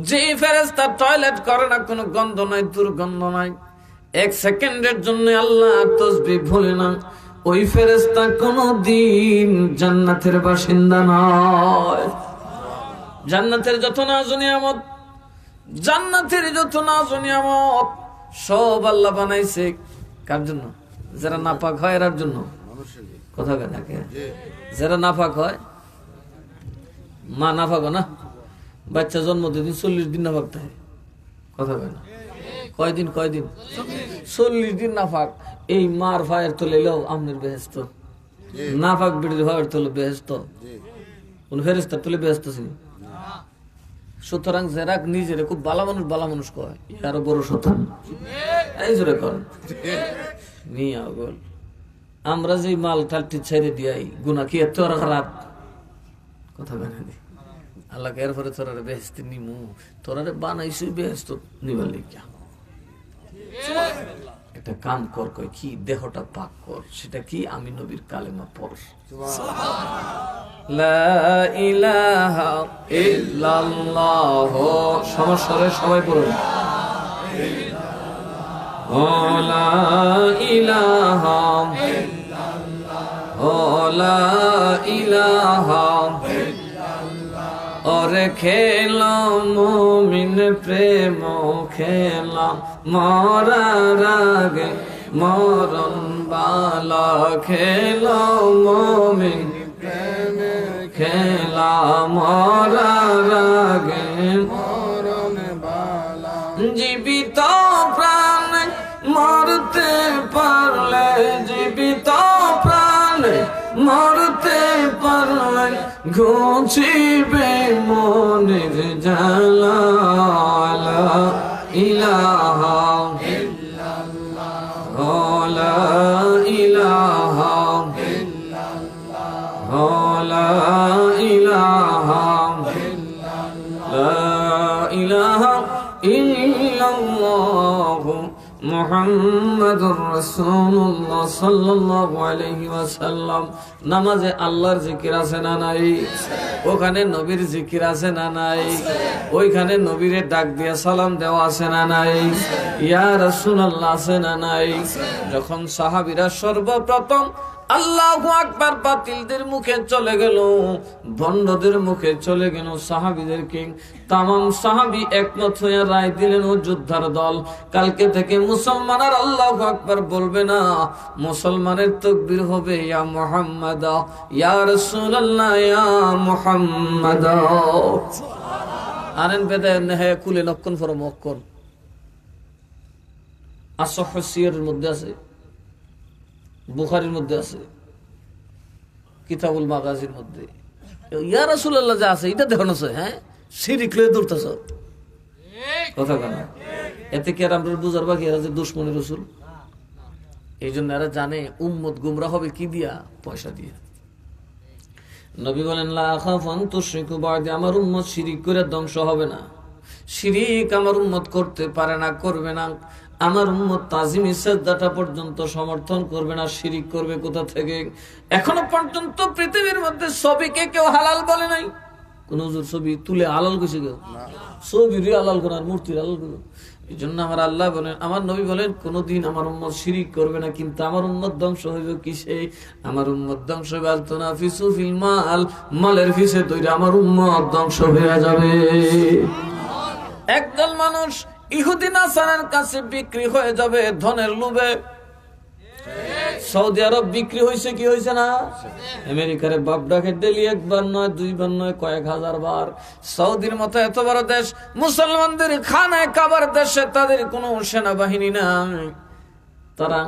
A: যেই ফেরেশতা টয়লেট করে না, কোনো গন্ধ নাই, দুর্গন্ধ নাই, এক সেকেন্ডের জন্য আল্লাহ তাসবিহ ভুলে না, ওই ফেরেশতা কোনদিন জান্নাতের বাসিন্দা নয়। জান্নাতের যত নাজ নিয়ামত, জান্নাতের যত নাজ নিয়ামত সব আল্লাহ বানাইছে কার জন্য? যারা নাপাক হয় এরার জন্য কথা কেন যারা নাপাক হয় মা নাপাক না বাচ্চা জন্ম দিন 40 দিন নাপাক থাকে কথা কেন কয়দিন 40 দিন নাপাক এই মার ফায়ের তো লেলেও আমনের বেহেস্ত নাপাক বিড়ির ফায়ের তোলে বেহেস্ত কোন ফেরেস্তার তোলে বেহেস্ত ছিল সুতরাং যারা নিজের খুব বালা মানুষ কয় আরো বড় শতান এই জোরে কর মিয়া বল আমরা যে মাল টালটি ছেড়ে দিয়াই গুনাহ কি এত খারাপ কথা বানাই আল্লাহকে এরপরে তোরা বেহেস্ত নিমু তোরা বানাইছি বেহেস্ত নিবার লিখা একটা কাম কর কয় কি দেহটা পাক কর সেটা কি আমি নবীর কালেমা পড় লা ইলাহা ইল্লাল্লাহ সমস্যারে সবাই পড়ুন লা ইলাহা লা ইলাহা ওরে খেলাম মুমিন প্রেম খেলাম মরার আগে মরণ বালা খেলাম মুমিন প্রেম খেলাম মরার আগে মরণ বালা জীবিত প্রাণ মরতে পারলে জীবিত প্রাণ মরতে পারলে ঘুচিবে মনের জ্বালা ইলাহা ইল্লাল্লাহ লা ইলাহা ইল্লাল্লাহ লা ইলাহা ইল্লাল্লাহ লা ইলাহা ইল্লাল্লাহ মুহাম্মাদুর রাসূলুল্লাহ সাল্লাল্লাহু আলাইহি ওয়াসাল্লাম নামাজে আল্লাহর জিকির আছে না নাই ওখানে নবীর জিকির আছে না নাই ওইখানে নবীরে ডাক দিয়ে সালাম দেওয়া আছে না নাই ইয়া রাসূলুল্লাহ আছে না নাই যখন সাহাবীরা সর্বপ্রথম আল্লাহু আকবার বাতিলদের মুখে চলে গেল ভণ্ডদের মুখে চলে গেল সাহাবীদেরকে তামাম সাহাবী একমত হয়ে রায় দিলেন ও যোদ্ধার দল কালকে থেকে মুসলমান আর আল্লাহু আকবার বলবে না মুসলমানের তাকবীর হবে ইয়া মুহাম্মাদ ইয়া রাসূলুল্লাহ ইয়া মুহাম্মাদ আনেন বেদে নেহে কুলে নক্কন ফর মক্কন আসহ সিয়ারের মধ্যে আছে বুখারীর মধ্যে আছে কিতাবুল মাগাজির মধ্যে ইয়া রাসূলুল্লাহ যা আছে এটা দেখানো আছে হ্যাঁ শিরিক লয়ে দৌড়তাছ কথা কেন এতে কি আর আমরা বুঝার বাকি আছে দুশমনের রাসূল এই জন্য এরা জানে উম্মত গুমরা হবে কি দিয়া পয়সা দিয়ে নবী বলেন লা আখাফান তুশরিকু বা'দি আমার উম্মত শিরিক করে ধ্বংস হবে না শিরিক আমার উম্মত করতে পারে না করবে না আমার উম্মত তাজিম ইসজদাটা পর্যন্ত সমর্থন করবে না শিরিক করবে কোথা থেকে এখনো পর্যন্ত পৃথিবীর মধ্যে ছবিকে কেউ হালাল বলে নাই কোন হুজুর ছবি তুলে হালাল কইছে কেউ ছবির হালাল করার মূর্তির হালাল করে এই জন্য আমার আল্লাহ বলেন আমার নবী বলেন কোনদিন আমার উম্মত শিরিক করবে না কিন্তু আমার উম্মত ধ্বংস হইবে কিসে আমার উম্মত ধ্বংস হবে আলতুনাফিসু ফিল মাল মালের ফিসে তৈরি আমার উম্মত ধ্বংস হয়ে যাবে একদল মানুষ ইহুদি নাসারার কাছে বিক্রি হয়ে যাবে ধনের লোভে সৌদি আরব বিক্রি হয়েছে কি হয়েছে না আমেরিকার বাপডাকে ডেলি একবার নয় দুইবার নয় কয়েক হাজার বার সৌদির মতো এত বড় দেশ মুসলমানদের খানায় খাবার দেশে তাদের কোনো সেনাবাহিনী নাই তারা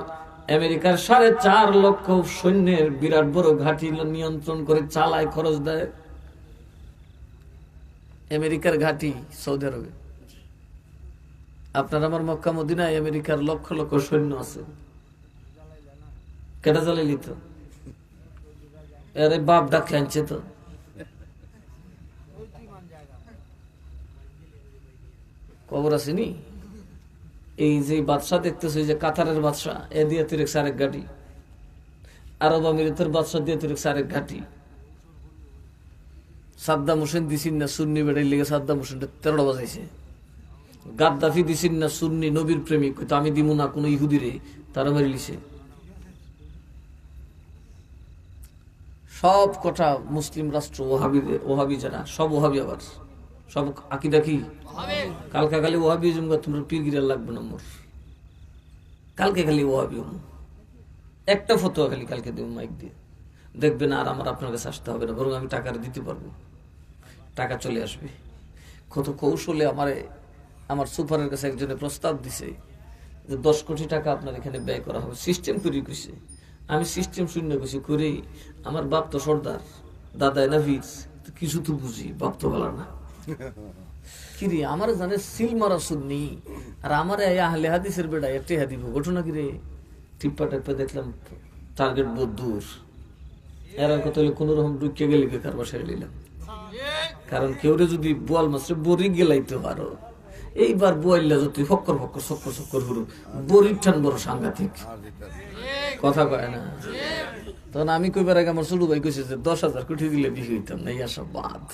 A: আমেরিকার 4.5 লক্ষ সৈন্যের বিরাট বড় ঘাঁটি নিয়ন্ত্রণ করে চালায় খরচ দেয় আমেরিকার ঘাঁটি সৌদি আরবে আপনার আমার মক্কা মদিনায় আমেরিকার লক্ষ লক্ষ সৈন্য আছে কেটা জ্বালাইলি তো আরে বাপ ডাক আনছে তো খবর আসেনি এই যে বাদশা দেখতেছে যে কাতারের বাদশা এ দিয়ে তিরেক সারেক ঘাটি আরব আমিরাতের বাদশা দিয়ে তিরেক সারেক ঘাটি সাদ্দাম হোসেন দিছিন না সুন্নি বেড়াই লেগে সাদ্দাম হোসেন 13টা বাজাইছে গাদ্দাফি দিছিন না সুন্নি নবীর প্রেমিক তো আমি দিব না কোন ইহুদি রে তারা মেরে লিছে সব কথা মুসলিম রাষ্ট্র ওহাবি যারা সব ওহাবি আবার সব আকিদা কি কালকে খালি ওহাবি তোমরা পীর গিরা লাগবে না মোর কালকে খালি ওহাবি একটা ফতোয়া খালি কালকে দেব মাইক দিয়ে, দেখবেন আর আমার আপনার কাছে আসতে হবে না, বরং আমি টাকা দিতে পারবো, টাকা চলে আসবে। কত কৌশলে আমার সুপারের কাছে একজনে প্রস্তাব দিছে যে 10 কোটি টাকা আপনার এখানে ব্যয় করা হবে, সিস্টেম করে কইছে। আমি সিস্টেম শূন্য কইছি করে, আমার বাপ তো সর্দার, দাদাই না ভিড়, কিছু তো বুঝি, বাপ তো বলা না কিরে আমার জানে সিল মারা শুননি, আর আমার আহলে হাদিসের বেড়া টেহা দিব ঘটনা কিরে। টিপ্পা টেপ্পা দেখলাম টার্গেট বহুত দূর, এরা কত কোন রকম ঢুকিয়ে গেলে বেকার বাসায় নিলাম। কারণ কেউরে যদি বোয়াল মাছরে বরি গেলাইতে পারো, এইবার বোয়াল্লা যদি ফক্কর ফক্কর চক্কর চক্কর হলো, বরির ঠান বড় সাংঘাতিক কথা কয় না। তখন আমি কইবার আগে আমার ছোট ভাই কইছে যে 10,000 কোটি দিলে বিক্রি হইতাম না, ইয়া সব বাদ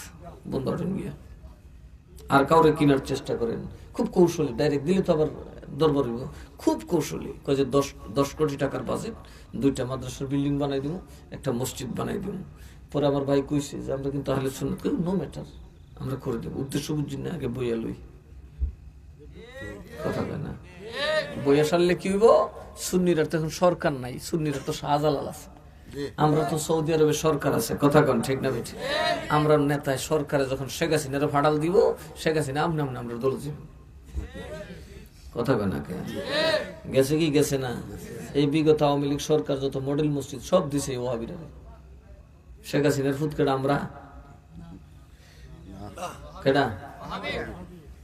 A: বন্ধ গিয়া। আর কাউরে কেনার চেষ্টা করেন খুব কৌশলী, ডাইরেক্ট দিলে তো আবার দরবার হইব, খুব কৌশলী। কয় যে 10 কোটি টাকার বাজেট, 2টা মাদ্রাসার বিল্ডিং বানাই দিব, একটা মসজিদ বানাই দিব। পরে আমার ভাই কইছে যে আমরা কিন্তু আহলে সুন্নাত, নো ম্যাটার, আমরা করে দেবো, উদ্দেশ্য বুঝি না, আগে বইয়া লই কথা কয় না। বইয়া সারলে কি হইব, সুন্নিরা তো এখন সরকার নাই, সুন্নিরা তো শাহজালাল আছে, আমরা তো সৌদি আরবে সরকার আছে, কথা কন ঠিক না বেঠি। আমরা নেতায় সরকারে যখন শেখ হাসিনার ফাড়াল দিব, শেখ হাসিনা আমনে আমনে আমরা দল যাব, কথা কয় না কে গেছে কি গেছে না। এই বিগত আওয়ামী লীগ সরকার যত মডেল মসজিদ সব দিছে ওয়াহাবিরা, শেখ হাসিনার ফুট কেডা আমরা কেডা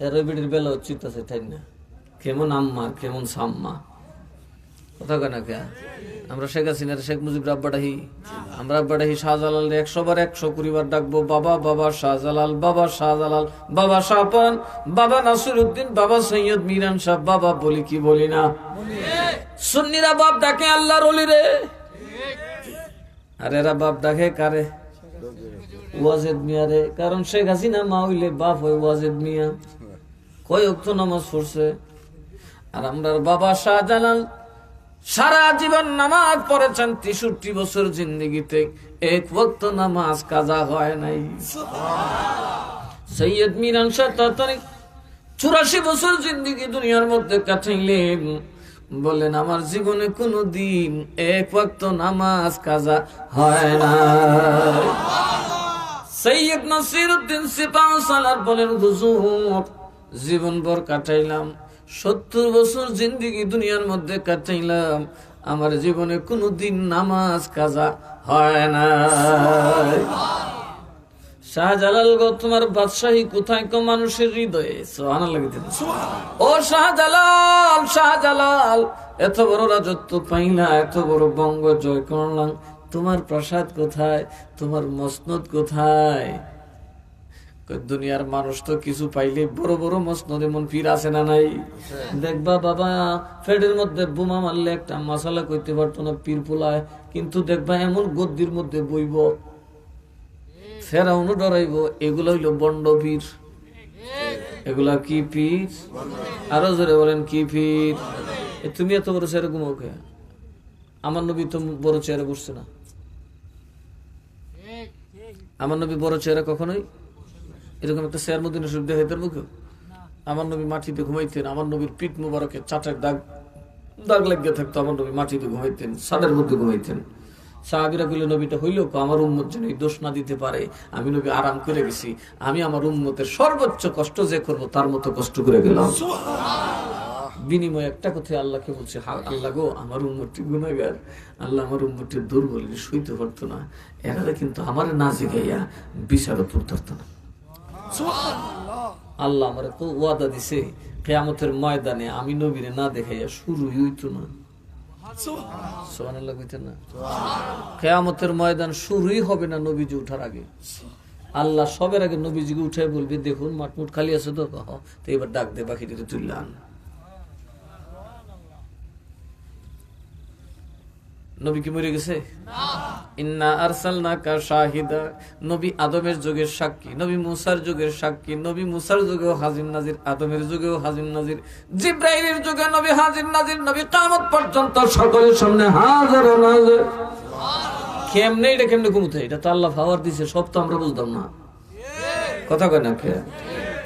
A: এর বিড়ির বেলা উচিত আছে তাই না, কেমন আম্মা কেমন সাম্মা, কথা কয় না কে। আমরা শেখ হাসিনার শেখ মুজিবুর আব্বাটাহি, আমরা আব্বাটাহি শাহজালাল 100 বার 120 বার ডাকবো, বাবা বাবা শাহজালাল, বাবা শাহজালাল, বাবা শাহপান, বাবা নাসিরউদ্দিন, বাবা সৈয়দ মিরান সাহেব, বাবা বলি কি বলি না। সুন্নিরা বাপ ডাকে আল্লাহর ওলি রে, আর এরা বাপ ডাকে কারে, ওয়াজেদ মিয়া রে। কারণ শেখ হাসিনা মা হইলে বাপ হয় ওয়াজেদ মিয়া, কয় ওয়াক্ত নামাজ পড়ছে। আর আমরা বাবা শাহজালাল সারা জীবন নামাজ পড়েছেন, 63 বছর জিন্দেগিতে এক ওয়াক্ত নামাজ কাজা হয় নাই। সৈয়দ মিরান শাহ 84 বছর জিন্দেগি দুনিয়ার মধ্যে কাটাইলেন, বলেন আমার জীবনে কোনো দিন এক ওয়াক্ত নামাজ কাজা হয় না। সৈয়দ নাসিরউদ্দিন সিপাহসালার বলেন হুজুর জীবন ভর কাটাইলাম, 70 বছর জিন্দেগি দুনিয়ার মধ্যে কাটাইলাম, আমার জীবনে কোনো দিন নামাজ কাজা হয় না। শাহজালাল গো তোমার বাদশাহী কোথায় কো মানুষের হৃদয়ে, সুবহানাল্লাহ। ও শাহজালাল, শাহজালাল এত বড় রাজত্ব পাইলা, এত বড় বঙ্গ জয় করলাম, তোমার প্রাসাদ কোথায়, তোমার মসনদ কোথায়? দুনিয়ার মানুষ তো কিছু পাইলে বড় বড় মসনদ এমন পীর আছে না নাই? দেখবা বাবা ফেডের মধ্যে বোমা মারলে একটা মশালা কইতে পারতো না পীর পোলায়, কিন্তু দেখবা এমন গদ্দির মধ্যে বইব, ফেরাউনও ডরাইব। এগুলো হইল বন্ড পীর। এগুলা কি পীর? আরো জোরে বলেন কি পীর? তুমি এত বড় চেয়ারে ঘুমাও কে? আমার নবী তো বড় চেয়ারে বসছে না, আমার নবী বড় চেয়ারে কখনোই এরকম একটা চেয়ার মদিনা শরীফ দেখাইতেন মুখে। আমার নবী মাটিতে ঘুমাইতেন, আমার নবীর পিঠ মুবারকে চাটের দাগ লাগিয়ে থাকতো, আমার নবী মাটিতে ঘুমাইতেন, সাদের মধ্যে ঘুমাইতেন। সাহাবীরা কইলে নবীটা হইল আমার উম্মত যেন দোষ না দিতে পারে, আমি নবী আরাম করে গেছি, আমি আমার উম্মতের সর্বোচ্চ কষ্ট যে করব তার মতো কষ্ট করে গেলাম। বিনিময় একটা কথা আল্লাহকে বলছে, আল্লাহ গো আমার উম্মতটি গুনাহগার, আল্লাহ আমার উম্মতটি দুর্বল, সইতে পারতো না, এরা কিন্তু আমার না জিগাইয়া বিচারও করতো না। আল্লাহ আমার তো ওয়াদা দিছে কিয়ামতের ময়দানে আমি নবীরে না দেখাইয়া শুরুই হইতো না। সুবহানাল্লাহ কইতেন না? কিয়ামতের ময়দান শুরুই হবে না নবীজি উঠার আগে। আল্লাহ সবের আগে নবীজিকে উঠাই বলবে, দেখুন মাঠমুট খালি আছে তো, তো এবার ডাক দে বাকিটা তুললাম। নবী কি মরে গেছে? ইন্না আরসালনাকা শাহিদা, নবী আদমের যুগের সাক্ষী, নবী মুসার যুগের সাক্ষী, নবী মুসার যুগেও হাজির নাজির, আদমের যুগেও হাজির নাজির, জিব্রাইলের যুগে নবী হাজির নাজির, নবী কিয়ামত পর্যন্ত সকলের সামনে হাজির নাজির। কেমনে এটা কেমনে ঘুমোতে? এটা তো আল্লাহ পাওয়ার দিছে, সব তো আমরা বুঝতাম না, কথা কয় না কে?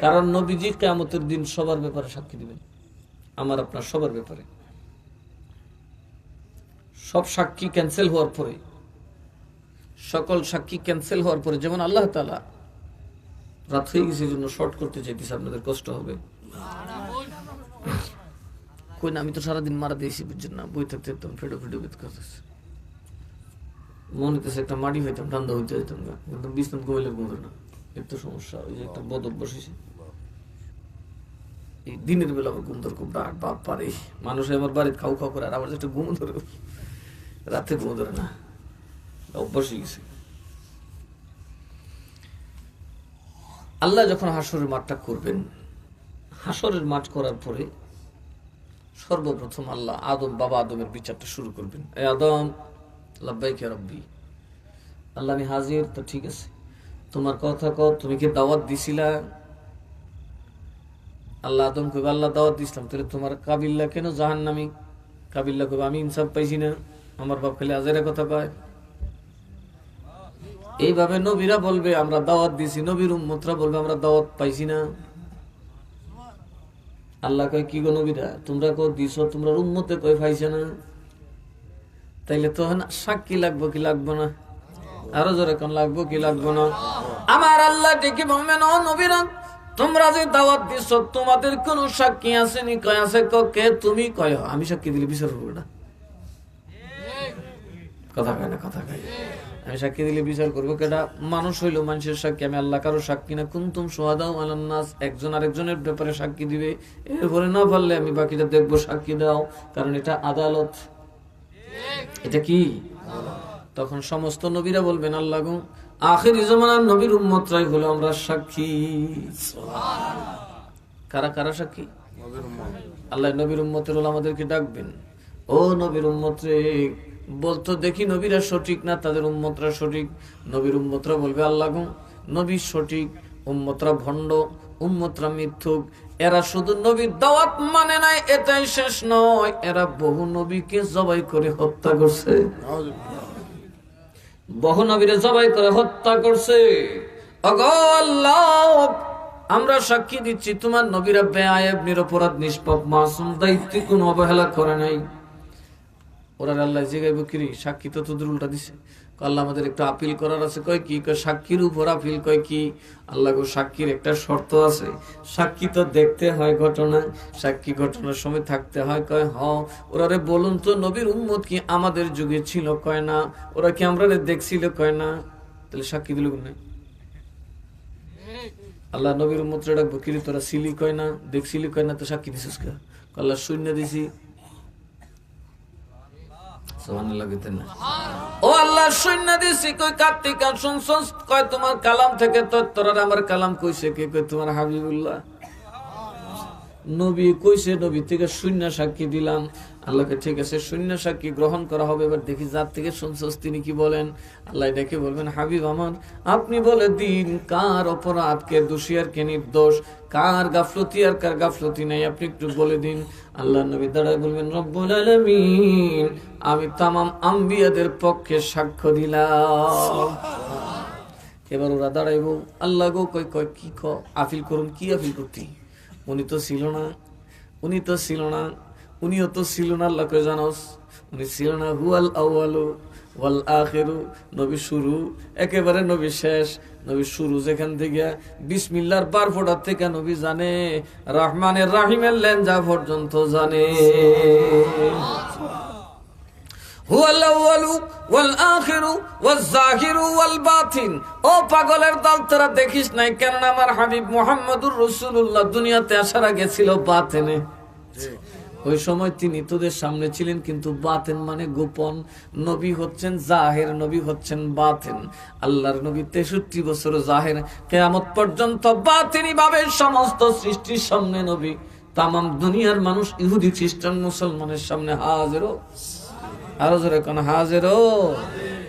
A: কারণ নবীজি কিয়ামতের দিন সবার ব্যাপারে সাক্ষী দিবেন, আমার আপনার সবার ব্যাপারে। সব সাক্ষী ক্যান্সেল হওয়ার পরে, সকল সাক্ষী ক্যান্সেল হওয়ার পরে, যেমন আল্লাহ তাআলা রাত হয়ে গেছে এই জন্য শর্ট করতে চাইতেছে, আপনাদের কষ্ট হবে। কই না, আমি তো সারাদিন মারা দিয়েছি, বুঝছেন না, বই থাকতে একদম ফেডো ফেডো বেদ করতেছে, মনে হইতেছে একটা মাটি হইতাম, ঠান্ডা হইতে হইতাম না, কিন্তু বিছনায় ঘুমাইলে ঘুমবে না, এর তো সমস্যা। ওই যে একটা বদ অভ্যাস হয়েছে, এই দিনের বেলা আমার ঘুম ধরে খুব ডাক বাপ পারে, মানুষ আমার বাড়িতে খাও খাও করে, আর আমার একটা ঘুম ধরে, রাতে ঘুম ধরে না, অভ্যাস হয়ে গেছে। আল্লাহ যখন হাসরের মাঠটা করবেন, হাসরের মাঠ করার পরে সর্বপ্রথম আল্লাহ বাবা আদমের বিচারটা শুরু করবেন। এ আদম, লাব্বাইকা রব্বি, আল্লাহ আমি হাজির, তো ঠিক আছে, তোমার কথা কও, তুমি কি দাওয়াত দিছিলা? আল্লাহ আদম কইবে, আল্লাহ দাওয়াত দিছিলাম, তাহলে তোমার কাবিল্লা কেন জাহান্নামী? কাবিল্লা কইবে, আমি ইনসাফ পাইছি না, আমার বাপ খালি আজেরা কথা কয়। এইভাবে নবীরা বলবে আমরা দাওয়াত দিছি, নবীর উম্মতরা বলবে আমরা দাওয়াত পাইছি না। আল্লাহ কয়, কি গো নবীরা, তোমরা কো দিছো, তোমরা উম্মতে কই পাইছে না? তাইলে তো সাক্ষী লাগবো কি লাগবো না? আরো জোরে কোন লাগবো কি লাগবো না? আমার আল্লাহ ডেকে বলবেন, ও নবীরা, তোমরা যে দাওয়াত দিছো তোমাদের কোন সাক্ষী আসেনি? কয় আছে। কে? তুমি? কয় আমি সাক্ষী দিলে বিচার করবো না। কথা কয় না, কথা কয়, আমি সাক্ষী দিলে বিচার করবো কেটা? মানুষ হইলো মানুষের সাক্ষী, আমি আল্লাহ কারো সাক্ষী না। কুনতুম শুহাদাউ আলান নাস, একজন আরেকজনের ব্যাপারে সাক্ষী দিবে, এরপরে না পারলে আমি বাকিটা দেখবো, সাক্ষী দাও, কারণ এটা আদালত। এটা কি? তখন সমস্ত নবীরা বলবেন, আল্লাহ গো, আখিরি জামানার নবীর উম্মতরাই হলো আমরা সাক্ষী। কারা কারা সাক্ষী? আল্লাহ নবীর উম্মতের হলো আমাদেরকে ডাকবেন, ও নবীর উম্মত রে, বলতো দেখি নবীরা সঠিক না তাদের উম্মতরা সঠিক? নবীর উম্মতরা বলবে, আল্লাহ গো, নবী সঠিক, উম্মতরা ভণ্ড, উম্মতরা মিথ্যুক, এরা শুধু নবীর দাওয়াত মানে নাই, এটাই শেষ নয়, এরা বহু নবীকে জবাই করে হত্যা করছে, বহু নবীরে জবাই করে হত্যা করছে। ওগো আল্লাহ, আমরা সাক্ষী দিচ্ছি তোমার নবীরা বেআয়েব, নিরপরাধ, নিষ্পাপ, মাসুম, দায়িত্বে কোনো অবহেলা করে নাই। ওরা আল্লাহ জিগাইব, কিরি সাক্ষী তো তোদের উল্টা দিছে। আল্লাহ আমাদের একটু আপিল করার আছে। কয় কি? কয় সাক্ষীর উপর আপিল। কয় কি? আল্লাহ গো, সাক্ষীর একটা শর্ত আছে, সাক্ষী তো দেখতে হয় ঘটনা, সাক্ষী ঘটনার সময় থাকতে হয়। কয় হ। ওরা রে বলুন তো, নবীর উম্মত কি আমাদের যুগে ছিল? কয় না। ওরা কি আমরা দেখছিল? কয় না। তাহলে সাক্ষী দিল না। আল্লাহ নবীর উম্মত রে ডাকবো, কিরি তোরা ছিলি? কয় না। দেখছিলি? কয় না। তো সাক্ষী দিছিস কে? আল্লাহ শূন্য দিছি। ও আল্লাহ শূন্য দিছি। কই কার্তিক শুনছস? কয় তোমার কালাম থেকে তো তোরা আমার কালাম কইছে কে? কই তোমার হাবিবুল্লাহ নবী কইছে, নবী থেকে শূন্য সাক্ষী দিলাম। আল্লাহকে ঠিক আছে, শূন্য সাক্ষী গ্রহণ করা হবে। এবার দেখি যার থেকে শুনছস তিনি কি বলেন। আল্লাহ দেখে বলবেন, হাবিব আমার, আপনি বলে দিন কার অপরাধ, কে দোষী আর কে নির্দোষ, কার গাফলতি আর কার গাফলতি নাই, আপনি একটু বলে দিন। আল্লাহ নবী দাঁড়ায় বলবেন, রব্বুল আলামিন, আমি তামাম আম্বিয়াদের পক্ষে সাক্ষ্য দিলাম। এবার ওরা দাঁড়াইব, আল্লাহ গো, কই কই কি আপিল করুন? কি আপিল করতি? উনি তো ছিল না, উনি তো ছিল না, উনিও তো ছিল না। আল্লাহ কই জানোস? উনি ছিল না। হুয়াল আউয়ালু ওয়াল আখিরু, নবী শুরু, একেবারে নবী শেষ। নবী শুরু যেখান থেকে বিসমিল্লাহর বার ফোটার থেকে নবী জানে, রহমানের রাহিমের লেনজা পর্যন্ত জানে। হুয়াল আউয়ালু ওয়াল আখিরু ওয়াজ যাহিরু ওয়াল বাতিন। ও পাগলের দল, তোরা দেখিস নাই কেন? আমার হাবিব মুহাম্মদুর রাসূলুল্লাহ দুনিয়াতে আসার আগে ছিল বাতিনে। ওই সময় তিনি তোদের সামনে ছিলেন, কিন্তু বাতেন মানে গোপন। নবী হচ্ছেন জাহের, নবী হচ্ছেন বাতেন। আল্লাহর নবী 63 বছর জাহের, কিয়ামত পর্যন্ত বাতিনি ভাবে সমস্ত সৃষ্টির সামনে নবী। তামাম দুনিয়ার মানুষ, ইহুদি খ্রিস্টান মুসলমানের সামনে হাজিরও, আরো জোরে কোন হাজিরও।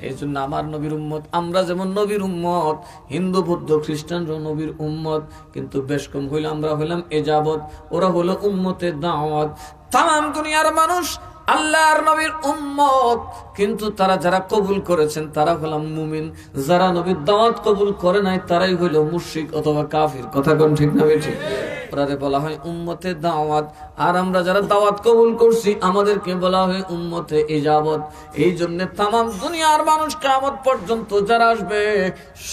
A: এই জন্য আমার নবীর উম্মত, আমরা যেমন নবীর উম্মত, হিন্দু বৌদ্ধ খ্রিস্টানরা নবীর উম্মত, কিন্তু বেশ কম হইলে আমরা হইলাম এজাবত, ওরা হলো উম্মতে দাওয়াত। তাম দুনিয়ার মানুষ আল্লাহর নবীর উম্মত, কিন্তু তারা যারা কবুল করেছেন তারা হলাম মুমিন, যারা নবীর দাওয়াত কবুল করে নাই তারাই হইল মুশরিক অথবা কাফির। কথা কোন ঠিক না? ঠিক। ওরারে বলা হয় উম্মতে দাওয়াত, আর আমরা যারা দাওয়াত কবুল করছি আমাদেরকে বলা হয় উম্মতে ইজাবত। এই জন্য তামাম দুনিয়ার মানুষ কিয়ামত পর্যন্ত যারা আসবে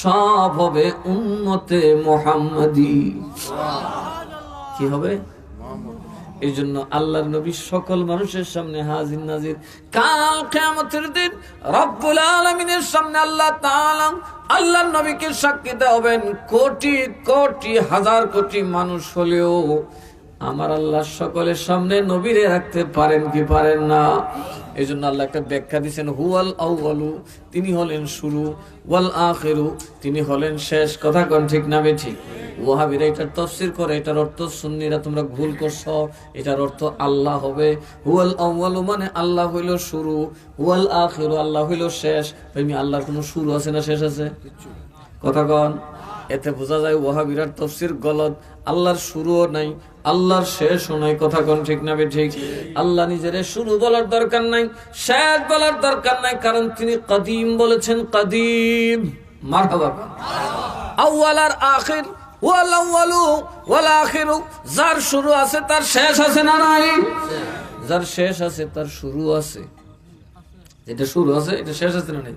A: সব হবে উম্মতে মুহাম্মাদি। কি হবে? এই জন্য আল্লাহর নবী সকল মানুষের সামনে হাজির নাজির। কাল কিয়ামতের দিন রব্বুল আলামিনের সামনে আল্লাহ তাআলা আল্লাহর নবীকে সাক্ষী দেবেন। কোটি কোটি হাজার কোটি মানুষ হলেও আমার আল্লাহ সকলের সামনে নবীরে রাখতে পারেন কি পারেন না? এই জন্য আল্লাহ একটা ব্যাখ্যা দিচ্ছেন, হুয়াল আউয়ালু, তিনি হলেন শুরু, ওয়াল আখিরু, তিনি হলেন শেষ। কথা কোন ঠিক না বেঠিক? ওয়াহাবিরা এটার তাফসীর করে, এটার অর্থ সুন্নিরা তোমরা ভুল করছো, এটার অর্থ আল্লাহ হবে। হুয়াল আউয়ালু মানে আল্লাহ হইল শুরু, ওয়াল আখিরু আল্লাহ হইল শেষ। তুমি আল্লাহর কোনো শুরু আছে না শেষ আছে? কথা কন। এতে বোঝা যায় ওয়াহাবিরার তাফসীর গলত। আল্লাহর শুরুও নাই, আল্লাহর শেষও নাই। কথা কোন ঠিক না ঠিক? আল্লাহ নিজের শুরু বলার দরকার নাই, শেষ বলার দরকার নাই, কারণ তিনি কাদিম বলেছেন। কাদিম মারহাবা। আউয়াল আর আখির, ওয়াল আউয়ালু ওয়াল আখিরু, যার শুরু আছে তার শেষ আছে না নাই? যার শেষ আছে তার শুরু আছে। যেটা শুরু আছে এটা শেষ আছে না নাই?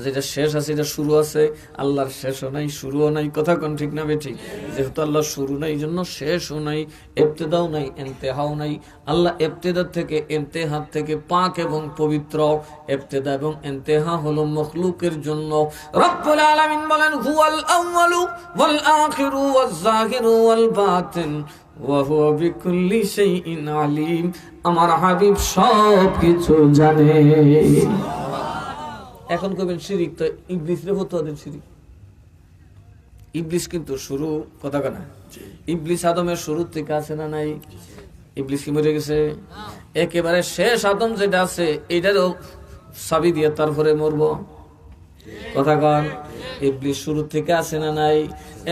A: যেটা শেষ আছে এটা শুরু আছে। আল্লাহর শেষও নাই, শুরুও নাই। কথা কোন ঠিক না বেঠিক? যেহেতু আল্লাহর শুরু নাই, এই জন্য শেষও নাই, ইবতিদাও নাই, ইন্তেহাও নাই। আল্লাহ ইবতিদা থেকে ইন্তেহা থেকে পাক এবং পবিত্র। ইবতিদা এবং ইন্তেহা হলো মখলুকের জন্য। রব্বুল আলামিন বলেন, হুয়াল আউয়ালু ওয়াল আখিরু ওয়াজ যাহিরু ওয়াল বাতিন ওয়া হুয়া বিকুল্লি শাইইন আলিম। আমার হাবিব সব কিছু জানে। এখন কবেন শিরিক, তো ইবলিস রে হতো ওদের শিরিক। ইবলিস কিন্তু শুরু, কথা কেনা? ইবলিস আদমের শুরু থেকে আছে না নাই? ইবলিস কি মরে গেছে? একেবারে শেষ আদম যেটা আছে এটারও চাবি দিয়ে তারপরে মরবো। কথা কন। ইবলিস শুরু থেকে আছে না নাই?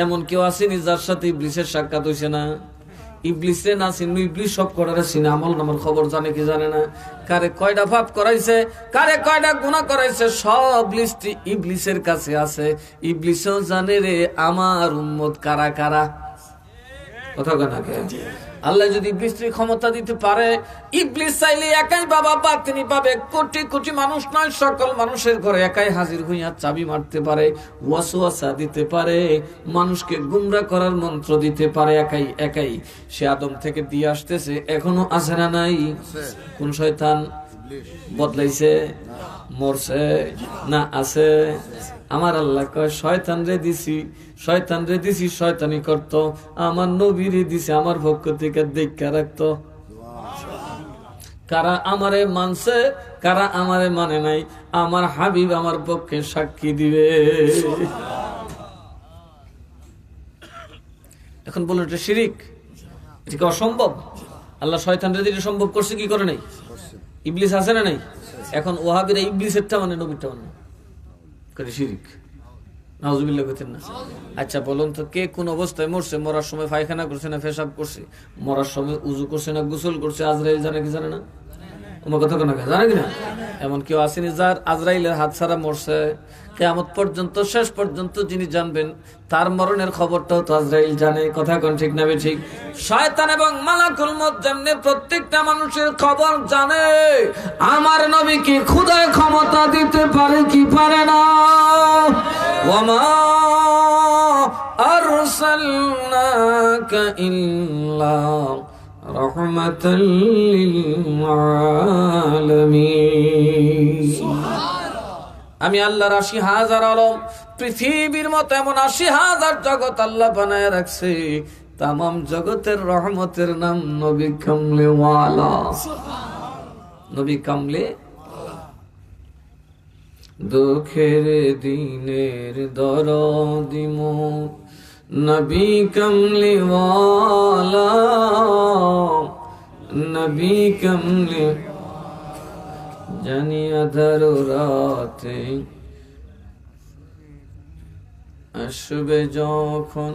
A: এমন কেউ আসেনি যার সাথে ইবলিসের সাক্ষাৎ হয়েছে না? ইবলিসে না চিনলে ইবলিস সব করার চিনে, আমল নামার খবর জানে কি জানে না? কারে কয়টা পাপ করাইছে, কারে কয়টা গুনাহ করাইছে, সব লিস্ট ইবলিসের কাছে আছে। ইবলিসও জানে রে আমার উম্মত কারা কারা। কথা কেনা? আল্লাহ যদি ইবলিসের ক্ষমতা দিতে পারে, ইবলিস চাইলে একাই বাবা তিনি পাবে। কোটি কোটি মানুষ নয়, সকল মানুষের ঘরে একাই হাজির হইয়া চাবি মারতে পারে, ওয়াসওয়াসা দিতে পারে, মানুষকে গুমরা করার মন্ত্র দিতে পারে। একাই একাই সে আদম থেকে দিয়ে আসতেছে, এখনো আছে না নাই? কোন শয়তান বদলাইছে? মরছে না আছে? আমার আল্লাহ কয়, শয়তান রে দিছি, শয়তান রে দিছি শয়তানি করত, আমার নবী রে দিছি আমার পক্ষ থেকে দেখা রাখতো। কারা আমারে মানছে, কারা আমারে মানে নাই, আমার হাবিব আমার পক্ষে সাক্ষী দিবে। এখন বলুন এটা শিরিক? এটা কি অসম্ভব? আল্লাহ শয়তান রে দিতে সম্ভব করছে কি করে নাই? ইবলিস আছে না নাই? এখন ওয়াহাবিরা ইবলিসেরটা মানে নবীরটা মানে করে শিরিক। নাউজুবিল্লাহ কইতেন না? আচ্ছা বলুন তো, কে কোন অবস্থায় মরছে? মরার সময় পায়খানা করছে না পেশাব করছে? মরার সময় উযু করছে না গোসল করছে? আজরাইল জানে কি জানে না? তোমার কথা কোন জানে কি না? এমন কেউ আসেনি যার আজরাইলের হাত ছাড়া মরছে? কিয়ামত পর্যন্ত, শেষ পর্যন্ত যিনি জানবেন তার মরণের খবরটাও তো আজরাইল জানে। কথা কোন ঠিক না ঠিক? শয়তান এবং মালাকুল মউত যেমনি প্রত্যেকটা মানুষের খবর জানে, আমার নবী কি খোদায় ক্ষমতা দিতে পারে কি পারে না? ওয়ামা আরসালনাকা ইল্লা রাহমাতাল লিল আলামিন। আমি আল্লাহর ৮০,০০০ আলম, পৃথিবীর মতো এমন ৮০,০০০ জগৎ আল্লাহ বানায় রাখছে। তামাম জগতের রহমতের নাম নবী কামলে ওয়ালা। নবী কামলে, দুঃখের দিনের দরদি মোর নবী কামলে ওয়ালা, নবী কামলে। জানি আধার রাতে আসবে যখন,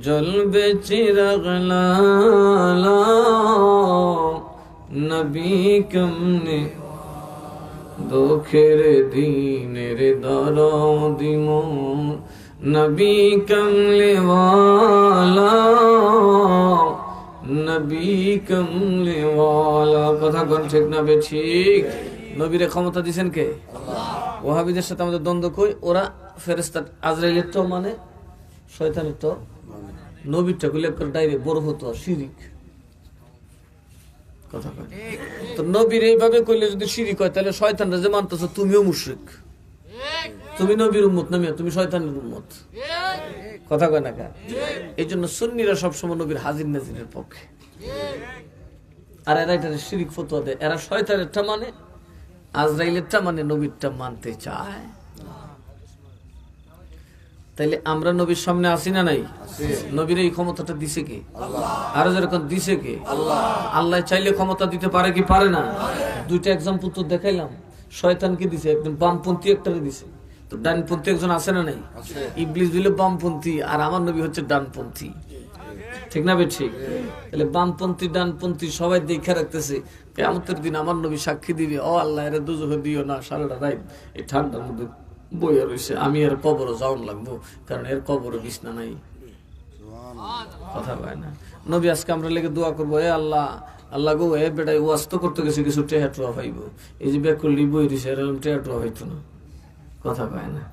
A: জ্বলবে চিরাগ লালা, নবী কামলে দুঃখের দিনের দরদি মোর নবী কমলে ওয়ালা, নবী কমলে ওয়ালা। কথা কোন ঠিক না বে ঠিক? নবীরে ক্ষমতা দিয়েছেন কে? ওয়াহাবিদের সাথে আমাদের দ্বন্দ্ব কই, ওরা ফেরেশতা আজরাইলের তো মানে শয়তানের তো নবীরটা কইলে ডাইরেক্ট বড় হতো শিরিক। কথা কয় তো নবীর এইভাবে কইলে যদি শিরিক হয় তাহলে শয়তানরা যে মানতেছো তুমিও মুশরিক, তুমি নবীর উম্মত না মিয়া, তুমি শয়তানের উম্মত। কথা কয় না কা? এই জন্য সুন্নিরা সবসময় নবীর হাজির নাজিরের পক্ষে, আর এরা এটা শিরিক ফতোয়া দেয়। এরা শয়তানেরটা মানে, আজরাইলেরটা মানে, নবীরটা মানতে চায়। তাইলে আমরা নবীর সামনে আসি না নাই? নবীর এই ক্ষমতাটা দিছে কে? আরো যেরকম দিছে কে? আল্লাহ চাইলে ক্ষমতা দিতে পারে কি পারে না? দুইটা এক্সাম্পল তো দেখাইলাম। শয়তানকে দিছে, একদম বামপন্থী একটারে দিছে, তো ডানপন্থী একজন আছে না নাই? ইবলিস দিল বামপন্থী, আর আমার নবী হচ্ছে ডানপন্থী। ঠিক না বে ঠিক? তাহলে বামপন্থী ডানপন্থী সবাই দেখে রাখতেছে, কিয়ামতের দিন আমার নবী সাক্ষী দিবে, ও আল্লাহ এর দুজহে দিও না, সারাটা রাত এই ঠান্ডার মধ্যে বইয়া রয়েছে, আমি এর কবরও যাওয়ান লাগবো, কারণ এর কবরও বিছনা নাই। কথা কয় না? নবী আজকে আমরা লেগে দোয়া করবো, এ আল্লাহ, আল্লাহ গো এ বেটাই ওয়াস্ত করতে গেছে, কিছু টেহাটুয়া পাইব, এই যে ব্যাগ করলি বই দিছে এরকম টেহাটুয়া হইতো না। কথা কয় না?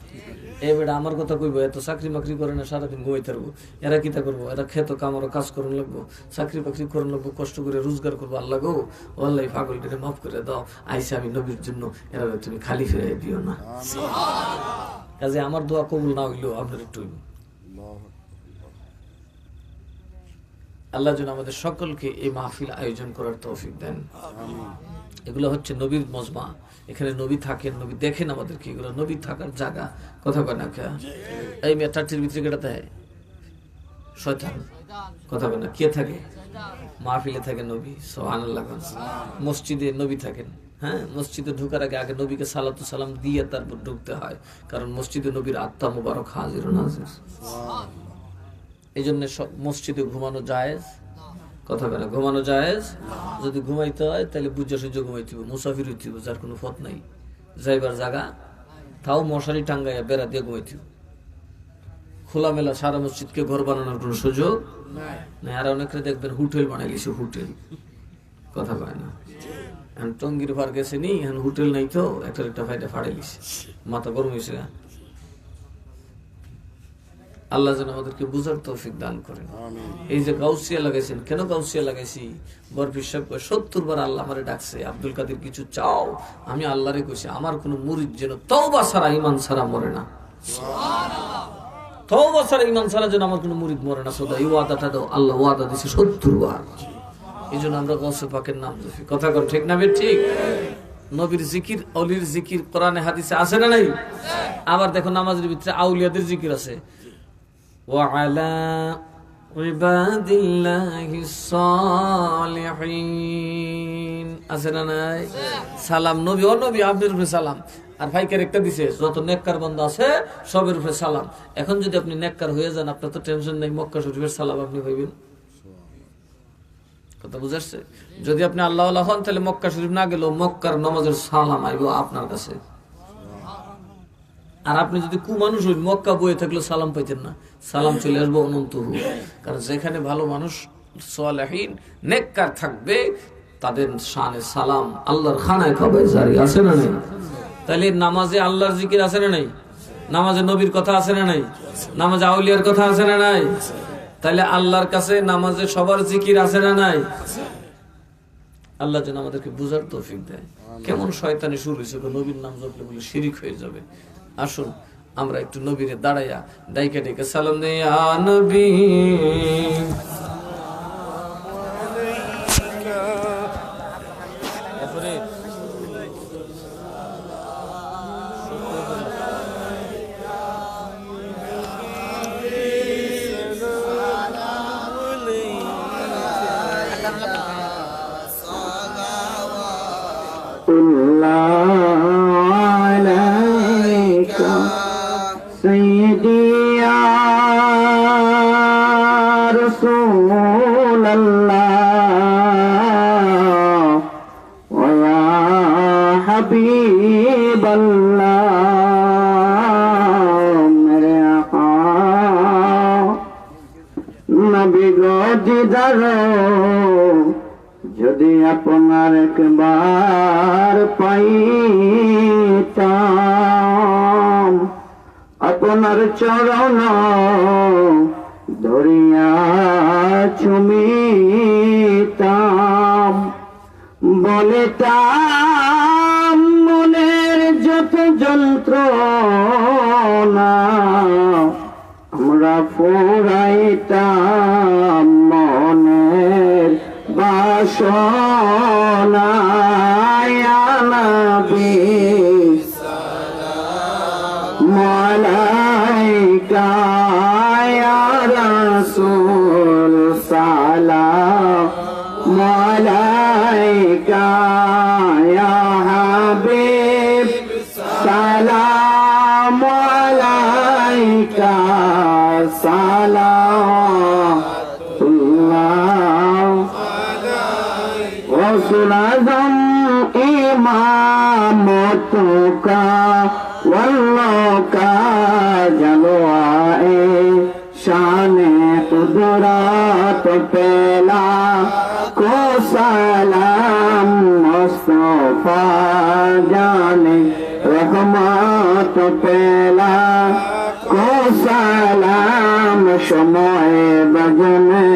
A: এ বেটা আমার কথা কইব, এত চাকরি বাকরি করে না, সারাদিন ঘুমাই থাকবো, এরা কিতা করবো? এরা খেত কামারও কাজ করুন লাগবো, চাকরি বাকরি করুন লাগবো, কষ্ট করে রোজগার করবো। আল্লাহ গো, আল্লাহ পাগলটাকে মাফ করে দাও, আইসা আমি নবীর জন্য, এরা তুমি খালি ফিরাই দিও না। কাজে আমার দোয়া কবুল না হইলেও আপনার একটু আল্লাহ যেন আমাদের সকলকে এই মাহফিল আয়োজন করার তৌফিক দেন। এগুলো হচ্ছে নবীর মজমা, এখানে নবী থাকেন, নবী দেখেন আমাদেরকে, এগুলো নবী থাকার জায়গা। কথা কয় না? এই মেয়ে টাটির ভিতরে কেটা থাকে শয়তান। কথা কয় না? কে থাকে? মাহফিলে থাকে নবী, সুবহানাল্লাহ। মসজিদে নবী থাকেন। হ্যাঁ, মসজিদে ঢোকার আগে আগে নবীকে সালাতু সালাম দিয়ে তারপর ঢুকতে হয়, কারণ মসজিদে নবীর আত্মা মুবারক হাজির ও নাজির। এই জন্য মসজিদে ঘুমানো জায়েজ। কথা বলে ঘুমানো জায়েজ। যদি ঘুমাইতে হয় তাহলে বুঝা সুঝ ঘুমাইতে হবে, মুসাফির হইতে হবে, যার কোনো পথ নাই, যাইবার জায়গা তাও মশারি টাঙ্গাইয়া বেড়া দিয়ে ঘুমাইতে হবে। খোলামেলা সারা মসজিদকে ঘর বানানোর কোনো সুযোগ নাই। আর অনেকে দেখবেন হোটেল বানাই লিছে, হোটেল। কথা কয় না? এখন টঙ্গির ভার গেছে নি, এখন হোটেল নাই তো একটা ফাইটা ফাড়াই লিছে, মাথা গরম হয়েছে। আল্লাহ যেন আমাদেরকে বুঝার তৌফিক দান করেন। এই যে গাউসিয়া লাগাইছেন, কেন গাউসিয়া লাগাইছি? বরফির সাহেব 70 বার আল্লাহ আমারে ডাকছে, আব্দুল কাদের কিছু চাও? আমি আল্লাহরে কইছি আমার কোন মুরিদ যেন তওবা ছাড়া ঈমান ছাড়া মরে না। সুবহানাল্লাহ। তওবা ছাড়া ঈমান ছাড়া যেন আমার কোন মুরিদ মরে না। সদা এই ওয়াদাটা দাও, আল্লাহ ওয়াদা দিয়েছে 70 বার। এই জন্য আমরা গাউসে পাকের নাম জপি। কথা কর ঠিক না বে ঠিক? নবীর জিকির, অলির জিকির কোরআনে হাদিসে আছে না নাই? আবার দেখো নামাজের ভিতরে আউলিয়াদের জিকির আছে, وعلى عباد الله الصالحين আছে না নাই? সালাম নবী, ও নবী আপনার উপরে সালাম। আর ভাইকার একটা দিছে, যত নেককার বান্দা আছে সবের উপরে সালাম। এখন যদি আপনি নেককার হয়ে যান, আপনার তো টেনশন নাই, মক্কা শরীফের সালাম আপনি পাইবেন। কথা বুঝাচ্ছে? যদি আপনি আল্লাহ আল্লাহ হন তাহলে মক্কা শরীফ না গেলেও মক্কার নামাজের সালাম আইব আপনার কাছে। আর আপনি যদি কুমানুষ হইন, মক্কা বয়ে থাকলে সালাম পাইতেন না, সালাম চলে আসবো অনন্তহু। কারণ যেখানে ভালো মানুষ সালেহীন নেককার থাকবে, তাদের শানে সালাম আল্লাহর খানায় খাবে জারি। আছে না নাই? তাহলে নামাজে আল্লাহর জিকির আছে না নাই? নামাজে নবীর কথা আছে না নাই? নামাজে আউলিয়ার কথা আছে না নাই? তাহলে আল্লাহর কাছে নামাজে সবার জিকির আছে না নাই? আল্লাহ যেন আমাদেরকে বুঝার তৌফিক দেয়। কেমন শয়তানি শুরু হয়েছে, নবীর নাম জপলে বলে শিরিক হয়ে যাবে। আসুন আমরা একটু নবীরে দাঁড়াইয়া ডাইকে ডেকে সালাম দেই, ইয়া নবী
B: حبيب الله मेरे आका দিদার যদি আপনার একবার পাইতাম, আপনার চরণ ধরিয়া চুমিতাম, বলিতাম মনের যত যন্ত্রণা আমরা ফুরাইতাম মনের বাসনা। ইয়া নবী মালাইকা ইয়া রাসূল সালাম আলাইকা ইয়া হাবিব সালাম আলাইকা সালাতুল্লাহ। রসুল আযম ইমামতুকা वल्लों का जलवाए शाने कुदरत पहला को सलाम मुस्तफा जाने रहमत पहला को सलाम शमोए बजने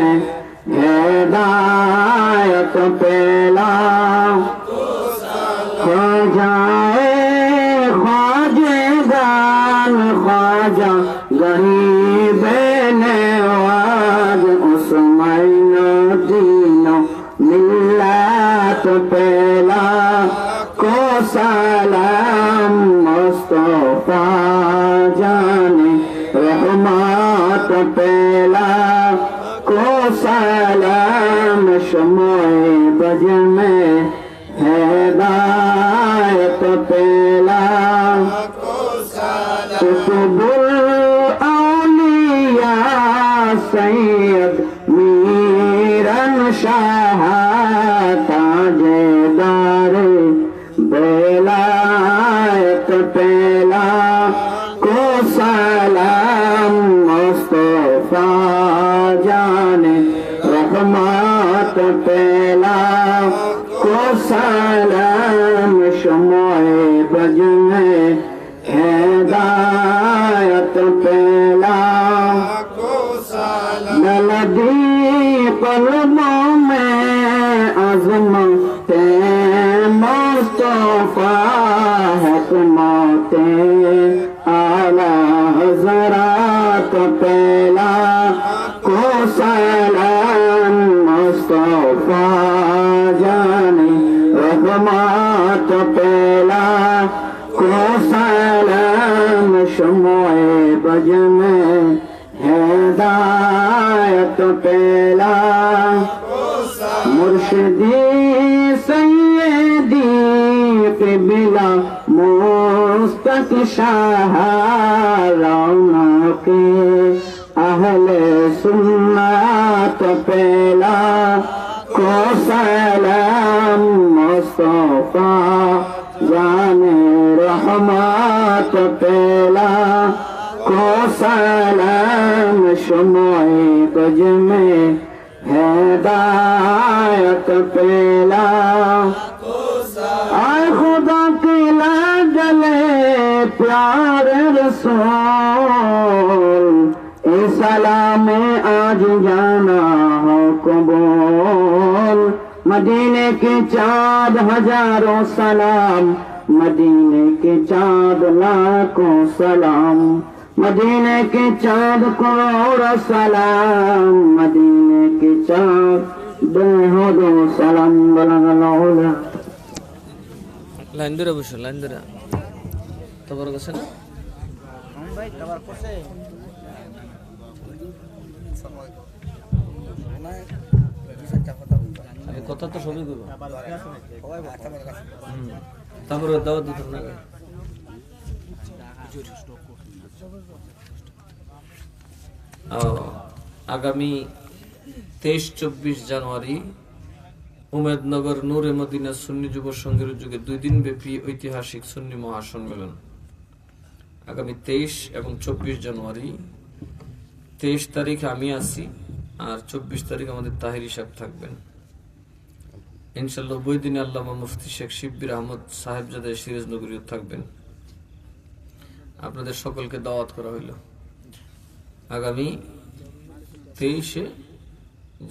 B: हिदायत पहला हो जाए ख्वाजा गरीब नवाज उस्मान दीनो मिल्लत पहला को सलाम मुस्तफा जाने रहमत पहला को सलाम शमोए बज में हिदायत पहला कुतुबुल औलिया सैयद मीरन शाह ताजेदार बेलायत पहला को सलाम मुस्तफा जाने रहमत पहला को सलाम शमोए बज में हिदायत पहला नलदी कलमों में अज़मते मुस्तफा हुक्मते आला हज़रात पहला को सलाम मुस्तफा जाने रहमत पहला को सलाम शमोए बज में हिदायत पहला मुर्शिदी सैयदी क़िबला मुस्तक शाह रौनक अहले सुन्नत पहला को सलाम मुस्तफा जाने रहमत पहला को सलाम शमोए बज में हिदायत पहला आए खुदा की लाडले प्यारे रसूल इस सलाम आज जाना हो कबूल। मदीने के चाँद हजारों सलाम, मदीने के चाँद लाखों सलाम, मदीने के चाँद करोड़ों सलाम, मदीने के चाँद दो सलाम। बलगलौला
A: লাইন ধরে বসো, লাইন ধরে তোমার কাছে না
C: ভাই তোমার কাছে
A: কথা তো সবই করবো, তারপরে দাওয়াত দিতাম না। আগামী 23-24 জানুয়ারি উমেদনগর নূরে মদিনা সুন্নি যুব সংঘের উদ্যোগে 2 দিন ব্যাপী ঐতিহাসিক সুন্নি মহাসম্মেলন আগামী 23 এবং 24 জানুয়ারি। 23 তারিখে আমি আছি, আর 24 তারিখ আমাদের তাহিরি সাহেব থাকবেন ইনশাল্লাহ। ওই দিনে আল্লামা মুফতি শেখ শিব্বির আহমদ সাহেবজাদা সিরাজনগরীও থাকবেন। আপনাদের সকলকে দাওয়াত করা হইল আগামী 23শে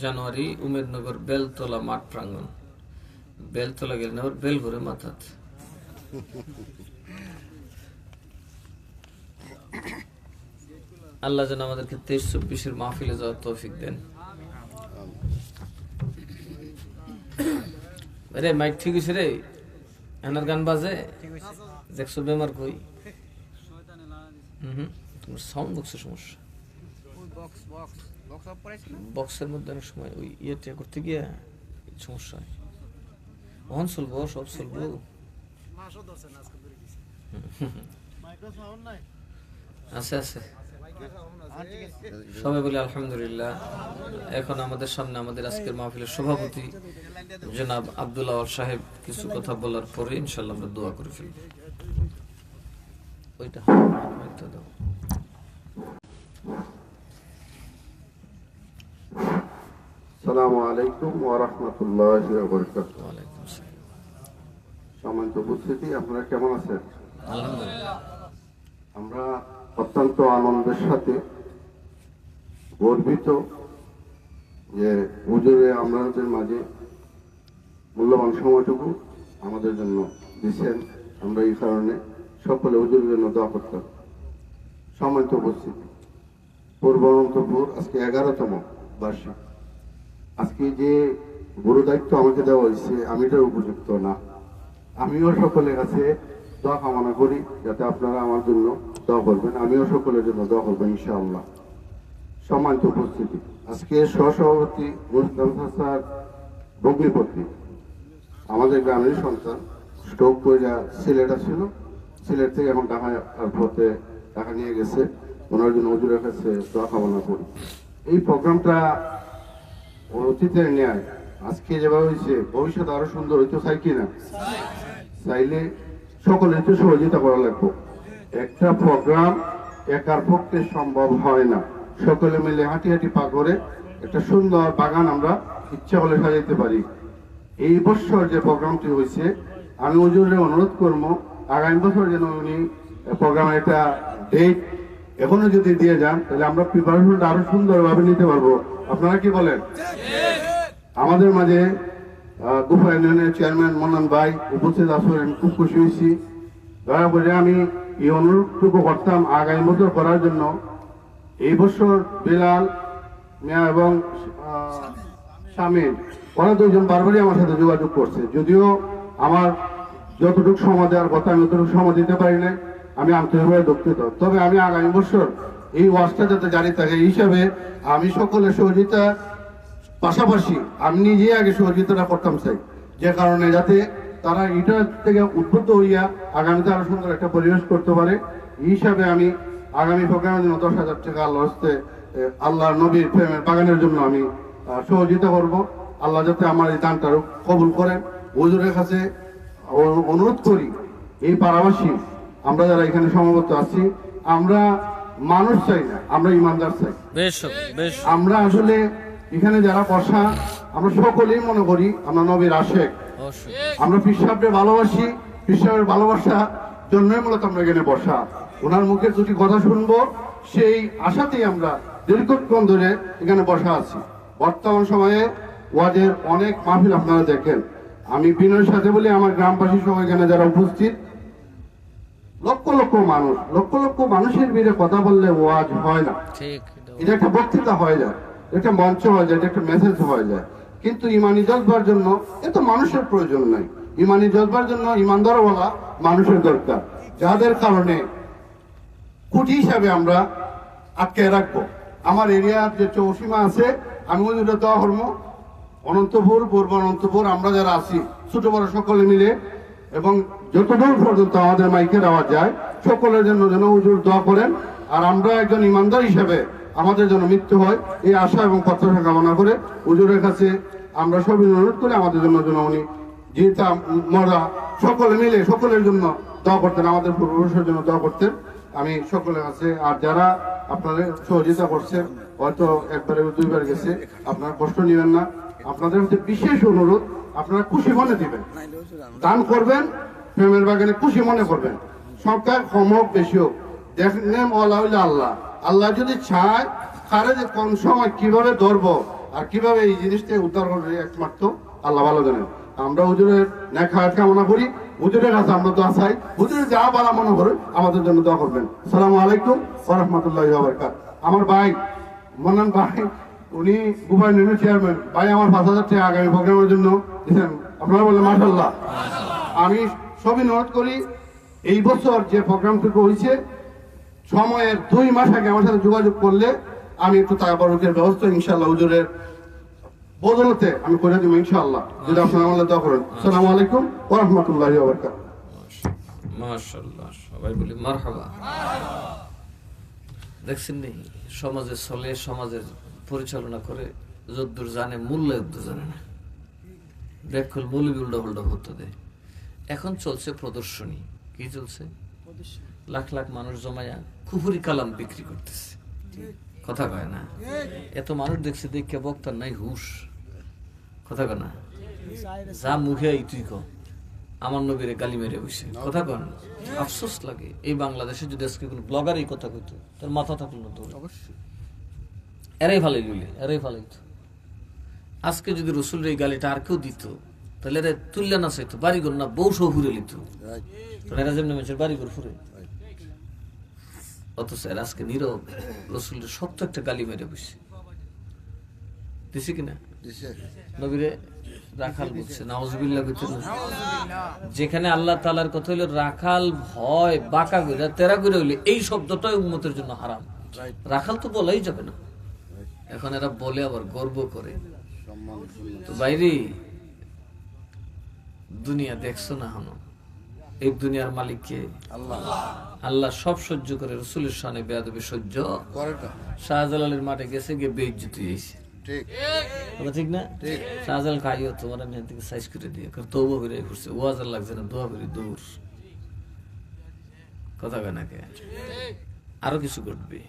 A: জানুয়ারি উমেদনগর বেলতলা মাঠ প্রাঙ্গণ। বেলতলা গেলেন আবার বেল ঘুরে মাথাত। আল্লাহ যেন আমাদেরকে 23-24-এর মাহফিলে যাওয়ার তৌফিক দেন। রে মাইক ঠিক হয়েছে রে, এনার গান বাজে দেখছো বেমার কই? তোমার সাউন্ড বক্সের সমস্যা। বক্সের মধ্যে অনেক সময় ওই ইয়েটা করতে গিয়ে সমস্যা হয়। অন চলবো, সব চলবো। আছে আছে সবাই বলি আলহামদুলিল্লাহ। এখন আমাদের সামনে আমাদের আজকের মাহফিলের সভাপতি জনাব আব্দুল্লাহ সাহেব কিছু কথা বলার পরে ইনশাল্লাহ আমরা দোয়া করে ফেলব। ওইটা দাও।
D: আসসালামু আলাইকুম ওয়া রাহমাতুল্লাহি ওয়া বারাকাতুহু।
A: ওয়ালাইকুম আসসালাম।
D: সম্মানিত উপস্থিতি, আপনারা কেমন আছেন?
A: আলহামদুলিল্লাহ।
D: আমরা অত্যন্ত আনন্দের সাথে গর্বিত যে হুজুরে আমাদের মাঝে মূল্যবান সময়টুকু আমাদের জন্য দিচ্ছেন। আমরা এই কারণে সকলে হুজুরের জন্য দোয়া করতাম। সম্মানিত উপস্থিতি, পূর্ব অনন্তপুর আজকে 11তম বার্ষিক। আজকে যে গুরু দায়িত্ব আমাকে দেওয়া হয়েছে আমি এটার উপযুক্ত না। আমিও সকলের কাছে দোয়া কামনা করি যাতে আপনারা আমার জন্য দোয়া করবেন, আমিও সকলের জন্য দোয়া করবো ইনশাআল্লাহ। সম্মানিত উপস্থিতি, আজকে সহসভাপতি মুসলিম স্যার ভগ্নিপতি আমাদের গ্রামের সন্তান, স্ট্রোক করে সিলেট ছিল, সিলেট থেকে এখন ঢাকা এয়ারপোর্টে ঢাকা নিয়ে গেছে। ওনার জন্য হুজুরের কাছে দোয়া কামনা করি। এই প্রোগ্রামটা অতীতের ন্যায় আজকে যেভাবে হয়েছে ভবিষ্যৎ আরো সুন্দর হইতে চাই কিনা? চাইলে সকলের একটু সহযোগিতা করা লাগবে। একটা প্রোগ্রাম একার পক্ষে সম্ভব হয় না, সকলে মিলে হাঁটি হাঁটি পা করে একটা সুন্দর বাগান আমরা ইচ্ছা হলে সাজাইতে পারি। এই বছর যে প্রোগ্রামটি হয়েছে আমি হুজুরের অনুরোধ করবো আগামী বছর যেন উনি প্রোগ্রামের একটা ডেট এখনো যদি দিয়ে যান তাহলে আমরা প্রিপারেশনটা আরো সুন্দরভাবে নিতে পারবো। আপনারা কি বলেন? আমাদের মাঝে গুফা ইউনিয়নের চেয়ারম্যান মন্নান ভাই উপস্থিত আসেন, খুব খুশি হয়েছি। দয়া করে আমি এই অনুরোধটুকু করতাম আগামী বছর করার জন্য। এই বছর বেলাল মিয়া এবং শামিল ওরা দুইজন বারবারই আমার সাথে যোগাযোগ করছে, যদিও আমার যতটুকু সময় দেওয়ার কথা আমি ততটুকু সময় দিতে পারি না, আমি আন্তরিকভাবে দুঃখিত। তবে আমি আগামী বছর এই ওয়াজটা যাতে জারি থাকে এই হিসাবে আমি সকলের সহযোগিতা পাশাপাশি আমি নিজে আগে সহযোগিতাটা করতাম চাই, যে কারণে যাতে তারা এটা থেকে উদ্বুদ্ধ হইয়া আগামীতে আরো সুন্দর একটা পরিবেশ করতে পারে। এই হিসাবে আমি আগামী প্রোগ্রামের জন্য 10,000 টাকা আল্লাহর হস্তে আল্লাহর নবীর প্রেমের বাগানের জন্য আমি সহযোগিতা করব। আল্লাহ যাতে আমার এই দানটা কবুল করেন। হুজুরের কাছে অনুরোধ করি, এই পাড়াবাসী আমরা যারা এখানে সমবেত আছি আমরা মানুষ চাই না, আমরা ইমানদার চাই। আমরা আসলে এখানে যারা বসা আমরা সকলেই মনে করি আমরা নবীর আশেক, আমরা পীর সাহেবকে ভালোবাসি, পীর সাহেবের ভালোবাসা জন্যই মূলত আমরা এখানে বসা। ওনার মুখে দুটি কথা শুনবো সেই আশাতেই আমরা দীর্ঘক্ষণ ধরে এখানে বসা আছি। বর্তমান সময়ে ওয়াজের অনেক মাহফিল আপনারা দেখেন, আমি বিনয়ের সাথে বলি আমার গ্রামবাসী সহ এখানে যারা উপস্থিত লক্ষ লক্ষ মানুষের ভিড়ে কথা বললে ওয়াজ হয় না, এটা একটা বক্তৃতা হয়ে যায়, একটা মঞ্চ হয়ে যায়, একটা মেসেজ হয়ে যায়। কিন্তু ইমানি জজবার জন্য এত মানুষের প্রয়োজন নাই, ইমানি জজবার জন্য ইমানদারওয়ালা মানুষের দরকার, যাদের কারণে কুটি হিসাবে আমরা আটকে রাখবো। আমার এরিয়ার যে চৌসীমা আছে আমি ওইটা দেওয়া হরমো অনন্তপুর, পূর্ব অনন্তপুর আমরা যারা আছি ছোট বড় সকলে মিলে এবং যতদূর পর্যন্ত আমাদের মাইকের আওয়াজ যায় সকলের জন্য যেন হুজুর দোয়া করেন। আর আমরা একজন ইমানদার হিসেবে আমাদের জন্য মৃত্যু হয় এই আশা এবং প্রত্যাশা কামনা করে হুজুরের কাছে আমরা সবাই অনুরোধ করি আমাদের জন্য যেন উনি যেটা মরা সকলে মিলে সকলের জন্য দোয়া করতেন, আমাদের পূর্বপুরুষের জন্য দোয়া করতেন। আমি সকলের কাছে, আর যারা আপনাদের সহযোগিতা করছে, হয়তো একবারে দুইবার গেছে, আপনারা কষ্ট নেবেন না। আপনাদের হচ্ছে বিশেষ অনুরোধ, আপনারা খুশি মনে দিবেন, দান করবেন, প্রেমের বাগানে খুশি মনে করবেন। সংখ্যা কম হোক বেশি হোক, দেখেন আল্লাহ আল্লাহ যদি চায় তাহলে যে কোন সময় কিভাবে ধরবো আর কিভাবে এই জিনিসটা উদ্ধার করবে একমাত্র আল্লাহ ভালো জানেন। আমরা হুজুরের নেখার কামনা করি, হুজুরের কাছে আমরা দোয়া চাই, হুজুরের যা বলা মনে করে আমাদের জন্য দোয়া করবেন। আসসালামু আলাইকুম ওয়া রাহমাতুল্লাহি ওয়া বারাকাতুহু। আমার ভাই মন্নান ভাই, উনি গুবাই ইউনিয়নের চেয়ারম্যান, ভাই আমার 5,000 টাকা আগামী প্রোগ্রামের জন্য দিচ্ছেন। আপনারা বললেন মাশাআল্লাহ। আমি সবই অনুরোধ করি, এই বছর যে প্রোগ্রামটুকু হয়েছে সময়ের 2 মাস আগে আমার সাথে যোগাযোগ করলে আমি একটু টাকা বরকের ব্যবস্থা ইনশাআল্লাহ হুজুরের বদলতে আমি করে দেবো ইনশাআল্লাহ, যদি আপনারা আমাদের দোয়া করেন। আসসালামু আলাইকুম ওয়া রাহমাতুল্লাহি ওয়া বারাকাতুহু।
A: মাশাআল্লাহ, সবাই বলি মারহাবা। দেখছেন নি সমাজে চলে, সমাজের পরিচালনা করে, যদ্দূর জানে মূল্য যদ্দূর জানে না। দেখল মৌলবি উল্টা উল্টা হতে দেয়। এখন চলছে প্রদর্শনী। কি চলছে? লাখ লাখ মানুষ জমায়া কুফরি কালাম বিক্রি করতেছে, কথা কয় না। এত মানুষ দেখছে, দেখে বক্তার নাই হুশ, কথা কয় না। যা মুখে তুই ক আমার নবীরে গালি মেরে বসে, কথা কন। আফসোস লাগে, এই বাংলাদেশে যদি আজকে কোনো ব্লগার এই কথা কইতো, তোর মাথা থাকলো না তোর। অবশ্যই এরাই ফালাই লইলে, এরাই ফালাইতো। আজকে যদি রসুলের এই গালিটা আর কেউ দিত, তাহলে এরা তুললে না চাইতো, বাড়িঘর না বউ সহ ঘুরে লিত। এরা যেমনি মানুষের বাড়িঘর ফুরে, অথচ এরা আজকে নীরব রসুলের সত্য একটা গালি মেরে বসে দিছে কিনা। নবীরে রাখাল বলছে, নাউজুবিল্লাহ কইতে না। যেখানে আল্লাহ তাআলার কথা হইলো রাখাল ভয় বাঁকা করে তেরা করে হইলে, এই শব্দটাই উম্মতের জন্য হারাম। রাখাল তো বলাই যাবে না। এখন এরা বলে আবার গর্ব করে। তো বাইরে দুনিয়া দেখছো না হনো, এই দুনিয়ার মালিক কে? আল্লাহ। আল্লাহ সব সহ্য করে, রসুলের শানে বেয়াদবি সহ্য করে না। শাহজালালের মাঠে গেছে, গিয়ে বেইজ্জতি হইছে, ঠিক না? শাহজালাল খাইও তোমার আমি থেকে সাইজ করে দিয়ে তওবা করে ঘুরছে, ওয়াজার লাগছে না, দোয়া করে দৌড়, কথা কয় না কে? আরো কিছু ঘটবে।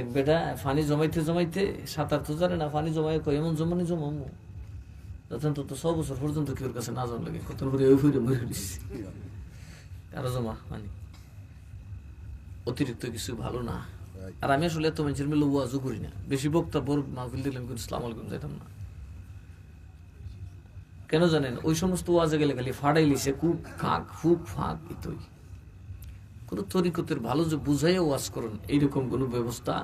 A: এক বেটা পানি জমাইতে জমাইতে, সাঁতার তো জানে না, পানি জমাই কয় এমন জমানি জমামু যখন তো 100 বছর পর্যন্ত কেউ কাছে না যাওয়ার লাগে, কত করে ওই ফুরে মরে দিচ্ছে। কারো জমা মানে অতিরিক্ত কিছু ভালো না। আর আমি আসলে এত মানুষের মিলে ওয়াজও করি না, বেশি বক্তা বড় মাহফিল দিলাম কিন্তু ইসলাম আলাইকুম যাইতাম না। কেন জানেন? ওই সমস্ত ওয়াজে গেলে খালি ফাড়াই লিছে কুক ফাঁক ফুক ফাঁক ইতই। কোন তরিকতের ভালো যে বুঝাইয়া ওয়াজ করুন, এইরকম কোন ব্যবস্থা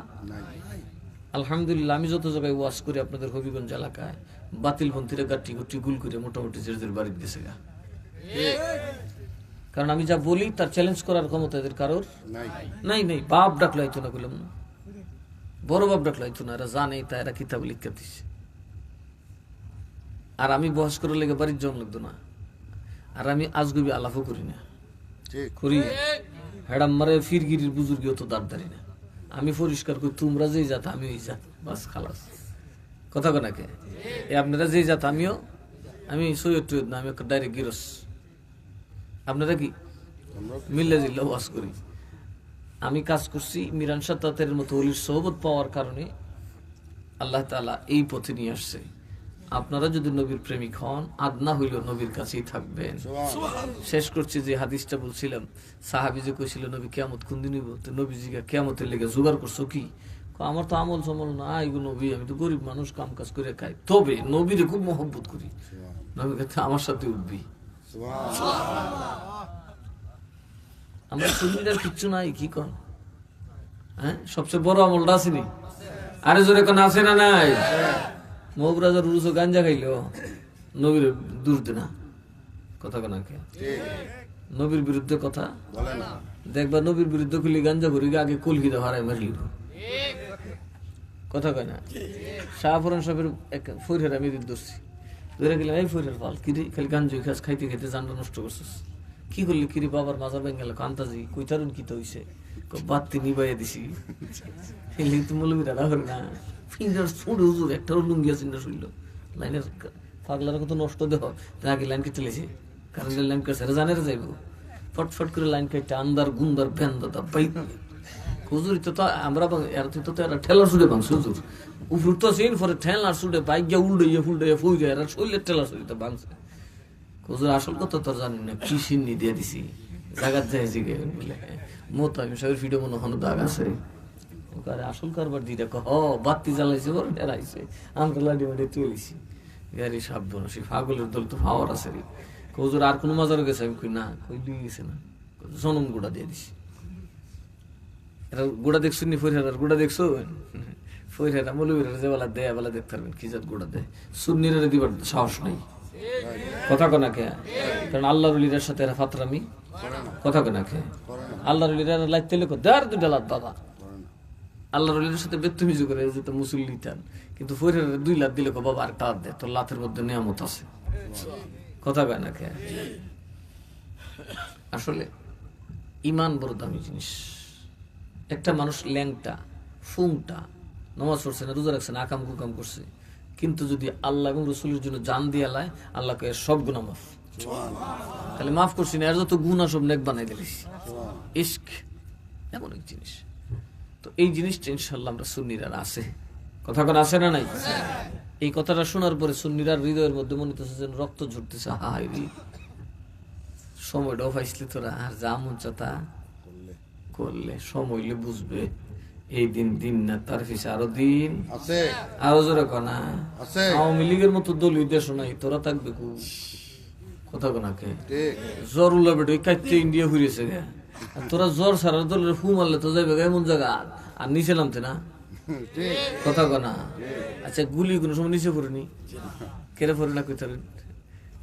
A: আলহামদুলিল্লাহ। আমি যত জায়গায় ওয়াজ করি আপনাদের হবিগঞ্জ এলাকায়, বাতিল পন্থীরা গাটি গুটি গুল করে মোটামুটি যে বাড়িতে গেছে গা। কারণ আমি যা বলি তার চ্যালেঞ্জ করার ক্ষমতা এদের কারোর নাই। নাই বাপ ডাকলো হইতো না, বললাম না, বড় বাপ ডাকলো হইতো না। এরা জানে, তা এরা কিতাব লিখতে দিচ্ছে। আর আমি বহস করে লেগে বাড়ির জন্ম লাগতো না। আর আমি আজগুবি আলাপও করি না, করি হেডাম মারে ফিরগিরির বুজুর্গিও তো দাঁড় না। আমি পরিষ্কার করি, তোমরা যেই জাত আমি ওই জাত, বাস খালাস, কথা কয় নাকি? আপনারা যেই জাত আমিও, আমি সৈয়দ টৈয়দ না, আমি একটা ডাইরেক্ট গিরস। আপনারা কি মিল্লা জিল্লা ওয়াজ করি। আমি কাজ করছি মিরান সাত্তাতের মতো ওলির সোহবত পাওয়ার কারণে আল্লাহ তাআলা এই পথে নিয়ে আসছে। আপনারা যদি নবীর প্রেমিক হন, আদনা হইলেও নবীর কাছেই থাকবেন। শেষ করছি যে হাদিসটা বলছিলাম, সাহাবী যে কইছিল নবী কিয়ামত কোন দিন হইব, তো নবীজিকে কিয়ামতের লেগে জোগাড় করছো কি? আমার তো আমল সমল না, এগুলো নবী, আমি তো গরিব মানুষ, কাম কাজ করে খাই, তবে নবীরে খুব মহব্বত করি, নবী কাছে আমার সাথে উঠবি। আমরা সুন্নিদের কিচ্ছু নাই, কি কর? হ্যাঁ, সবচেয়ে বড় আমলটা আসেনি, আরে জোরে কোন আছে না নাই? মৌরাজার রুজো গাঞ্জা খাইলো নবীর দূরতে না, কথা কেনা কে? নবীর বিরুদ্ধে কথা দেখবা, নবীর বিরুদ্ধে খুলি গাঞ্জা করি, আগে কলকিতে হারাই মারলি, কথা কয় না? শাহপুরান সাহেবের এক ফৈরের আমি ধরছি, ধরে গেলাম, এই ফৈরের পাল কিরে, খালি গাঞ্জা খাস, খাইতে খাইতে জানটা নষ্ট করছিস, কি করলি? কিরে বাবার মাজার বেঙ্গাল কান্তাজি কইতারুন কি তো হইছে, বাত্তি নিবাইয়া দিছি, মৌলবীরা রাখেন না, ফিঙ্গার ছোট হুজুর একটা লুঙ্গি আছে না, শুনল লাইনের পাগলার কত নষ্ট দেহ, আগে লাইন কেটে লেছে, কারণ লাইন কেটে জানে যাইব, ফটফট করে লাইন কাটতে আন্দার গুন্দার ফ্যান দাদা বাইক হুজুরি তো আমরা এর তো এরা ঠেলা ছুটে ভাঙছে হুজুর উপর তো সিন পরে ঠেলা ছুটে বাইক গিয়ে উল্টাইয়া ফুলটাইয়া ফুই যায় এরা শরীরের ঠেলা ছুটিতে ভাঙছে হুজুর আসল কথা তো জানি না কি সিন্নি দিয়ে দিছি জাগাত যাইছি গে বলে মতো আমি সবের ফিডে মনে হনো দাগ আছে আসল কারবার দিয়ে দেখো বাতি জ্বালাইছে ওর ডেরাইছে আমরা লাডি মাডি তুলিছি গাড়ি সাবধান সে পাগলের দল তো পাওয়ার আছে রে হুজুর আর কোনো মজার গেছে আমি কই না কই দিয়ে গেছে না জনম গুড়া দিয়ে দিছি এটা গুড়া দেখছো নি ফরিহার গুড়া দেখছো ফরিহার মৌলবীরা যে বেলা দেয় বেলা দেখতে পারবেন কি জাত গুড়া দেয় সুন্নিরা দিবার সাহস নেই কথা কোনা কে কারণ আল্লাহ রলিদের সাথে এরা ফাতরামি কথা কোনা কে আল্লাহ রলিরা লাইতে লেখো দেড় দুটা লাত বাবা আল্লাহ রলিদের সাথে বেত্তমিজি করে যেত মুসল্লি টান কিন্তু ফরিহার 2 লাখ দিলে বাবা আর টাত দেয় তোর লাতের মধ্যে নিয়ামত আছে কথা কয় না কে আসলে ইমান বড় দামি জিনিস একটা মানুষ ল্যাংটা ফুংটা নামাজ পড়ছে না রোজা রাখছে না আকাম কুকাম করছে কিন্তু যদি আল্লাহ এবং রসুলের জন্য জান দিয়ে আলায় আল্লাহকে সব গুনাহ মাফ তাহলে মাফ করছি না এর যত গুনাহ সব নেক বানাই দিলিস ইশক এমন এক জিনিস তো এই জিনিসটা ইনশাআল্লাহ আমরা সুন্নিরা আছে কথা কোন আছে না নাই এই কথাটা শোনার পরে সুন্নিরা হৃদয়ের মধ্যে মনে হচ্ছে যেন রক্ত ঝরতেছে হাই রে সময়টাও পাইছিলি তোরা আর যা মন চাতা করলে সময়লে বুঝবে এই দিন দিন না তার পিছে আরো দিন আছে আরো জোরে কনা আছে আওয়ামী লীগের মতো দলীয় দেশ নাই তোরা থাকবে কু কথা কোনাকে জ্বর উল্লাবে কাইতে ইন্ডিয়া ঘুরেছে গে তোরা জ্বর সারা দলের ফু মারলে তো যাইবে এমন জায়গা আর নিচে নামতে না কথা কনা আচ্ছা গুলি কোনো সময় নিচে পড়েনি কেড়ে পড়ে না কইতে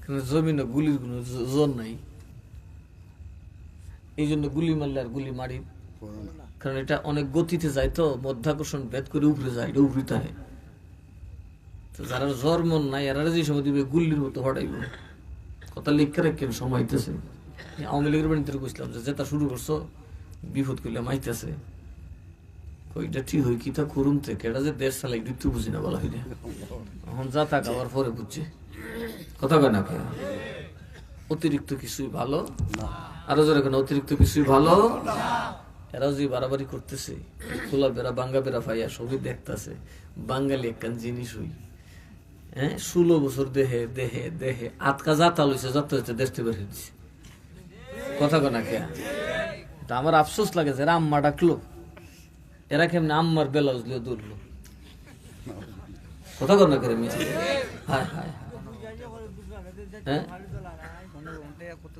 A: কারণ জমিন গুলির কোনো জোর নাই এই জন্য গুলি মারলে আর গুলি মারি কারণ এটা অনেক গতিতে যায় তো মধ্যাকর্ষণ ভেদ করে উপরে যায় এটা উপরে থাকে তো যারা জ্বর মন নাই এরা যে সময় দিবে গুল্লির মতো হটাইব কথা লিখে রাখেন সময় হইতেছে আওয়ামী লীগের বাড়িতে বুঝলাম যে যেটা শুরু করছো বিপদ করলে মাইতেছে ওইটা ঠিক হই কি তা করুন থেকে এটা যে দেশ চালাই তুই বুঝি না বলা হইলে এখন যা থাক আবার পরে বুঝছে কথা কয় না কে অতিরিক্ত কিছুই ভালো আরো যারা কেন অতিরিক্ত কিছুই ভালো এরাও যে বাড়াবাড়ি করতেছে খোলা বেড়া বাঙ্গা বেড়া পাইয়া সবই দেখতেছে বাঙালি একখান জিনিস হই হ্যাঁ 16 বছর দেহে দেহে দেহে আটকা যাতা লইছে যত হচ্ছে দেশতে বেরিয়ে দিচ্ছে কথা কয় না কে তা আমার আফসোস লাগে যে এরা আম্মা ডাকলো এরা কেমন আম্মার ব্লাউজ লিয়ে দৌড়লো কথা কয় না কে হায় হায় হ্যাঁ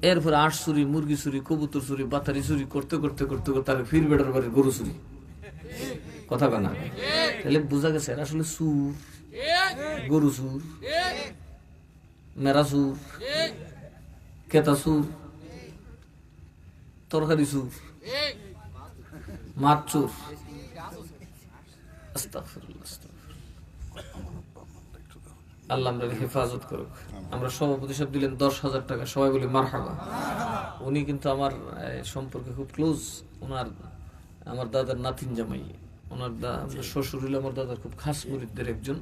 A: এরপর আট চুরি মুরগি চুরি কবুতর চুরি বাতারি চুরি করতে করতে করতে করতে তার ফির বেটার বাড়ির গরু চুরি কথা কানা তাহলে বোঝা গেছে এরা আসলে চুর গরু চুর মেরা চুর কেতা চুর তরকারি চুর মাছ চুর আস্তাগফিরুল্লাহ আল্লাহ আমরা হেফাজত করুক আমরা সভাপতি সাহেব দিলেন 10,000 টাকা সবাই বলি মারহাবা উনি কিন্তু আমার সম্পর্কে খুব ক্লোজ ওনার আমার দাদার নাতিন জামাই ওনার শ্বশুর হইল আমার দাদার খুব খাস মুরিদদের একজন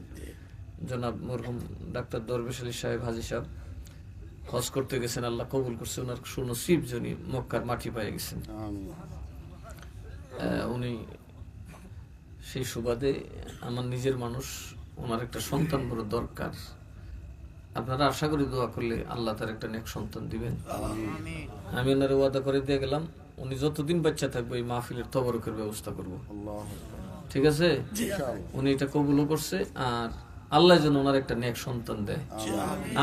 A: জনাব মরহুম ডাক্তার দরবেশ আলী সাহেব হাজী সাহেব হজ করতে গেছেন আল্লাহ কবুল করছে ওনার সুনসিব যিনি মক্কার মাটি পেয়ে গেছেন উনি সেই সুবাদে আমার নিজের মানুষ ওনার একটা সন্তান বড় দরকার আপনারা আশা করি দোয়া করলে আল্লাহ তার একটা নেক সন্তান দিবেন আমি ওনারে ওয়াদা করে দিয়ে গেলাম উনি যতদিন বাচ্চা থাকবে এই মাহফিলের তবরকের ব্যবস্থা করব ঠিক আছে উনি এটা কবুলও করছে আর আল্লাহ যেন ওনার একটা নেক সন্তান দেয়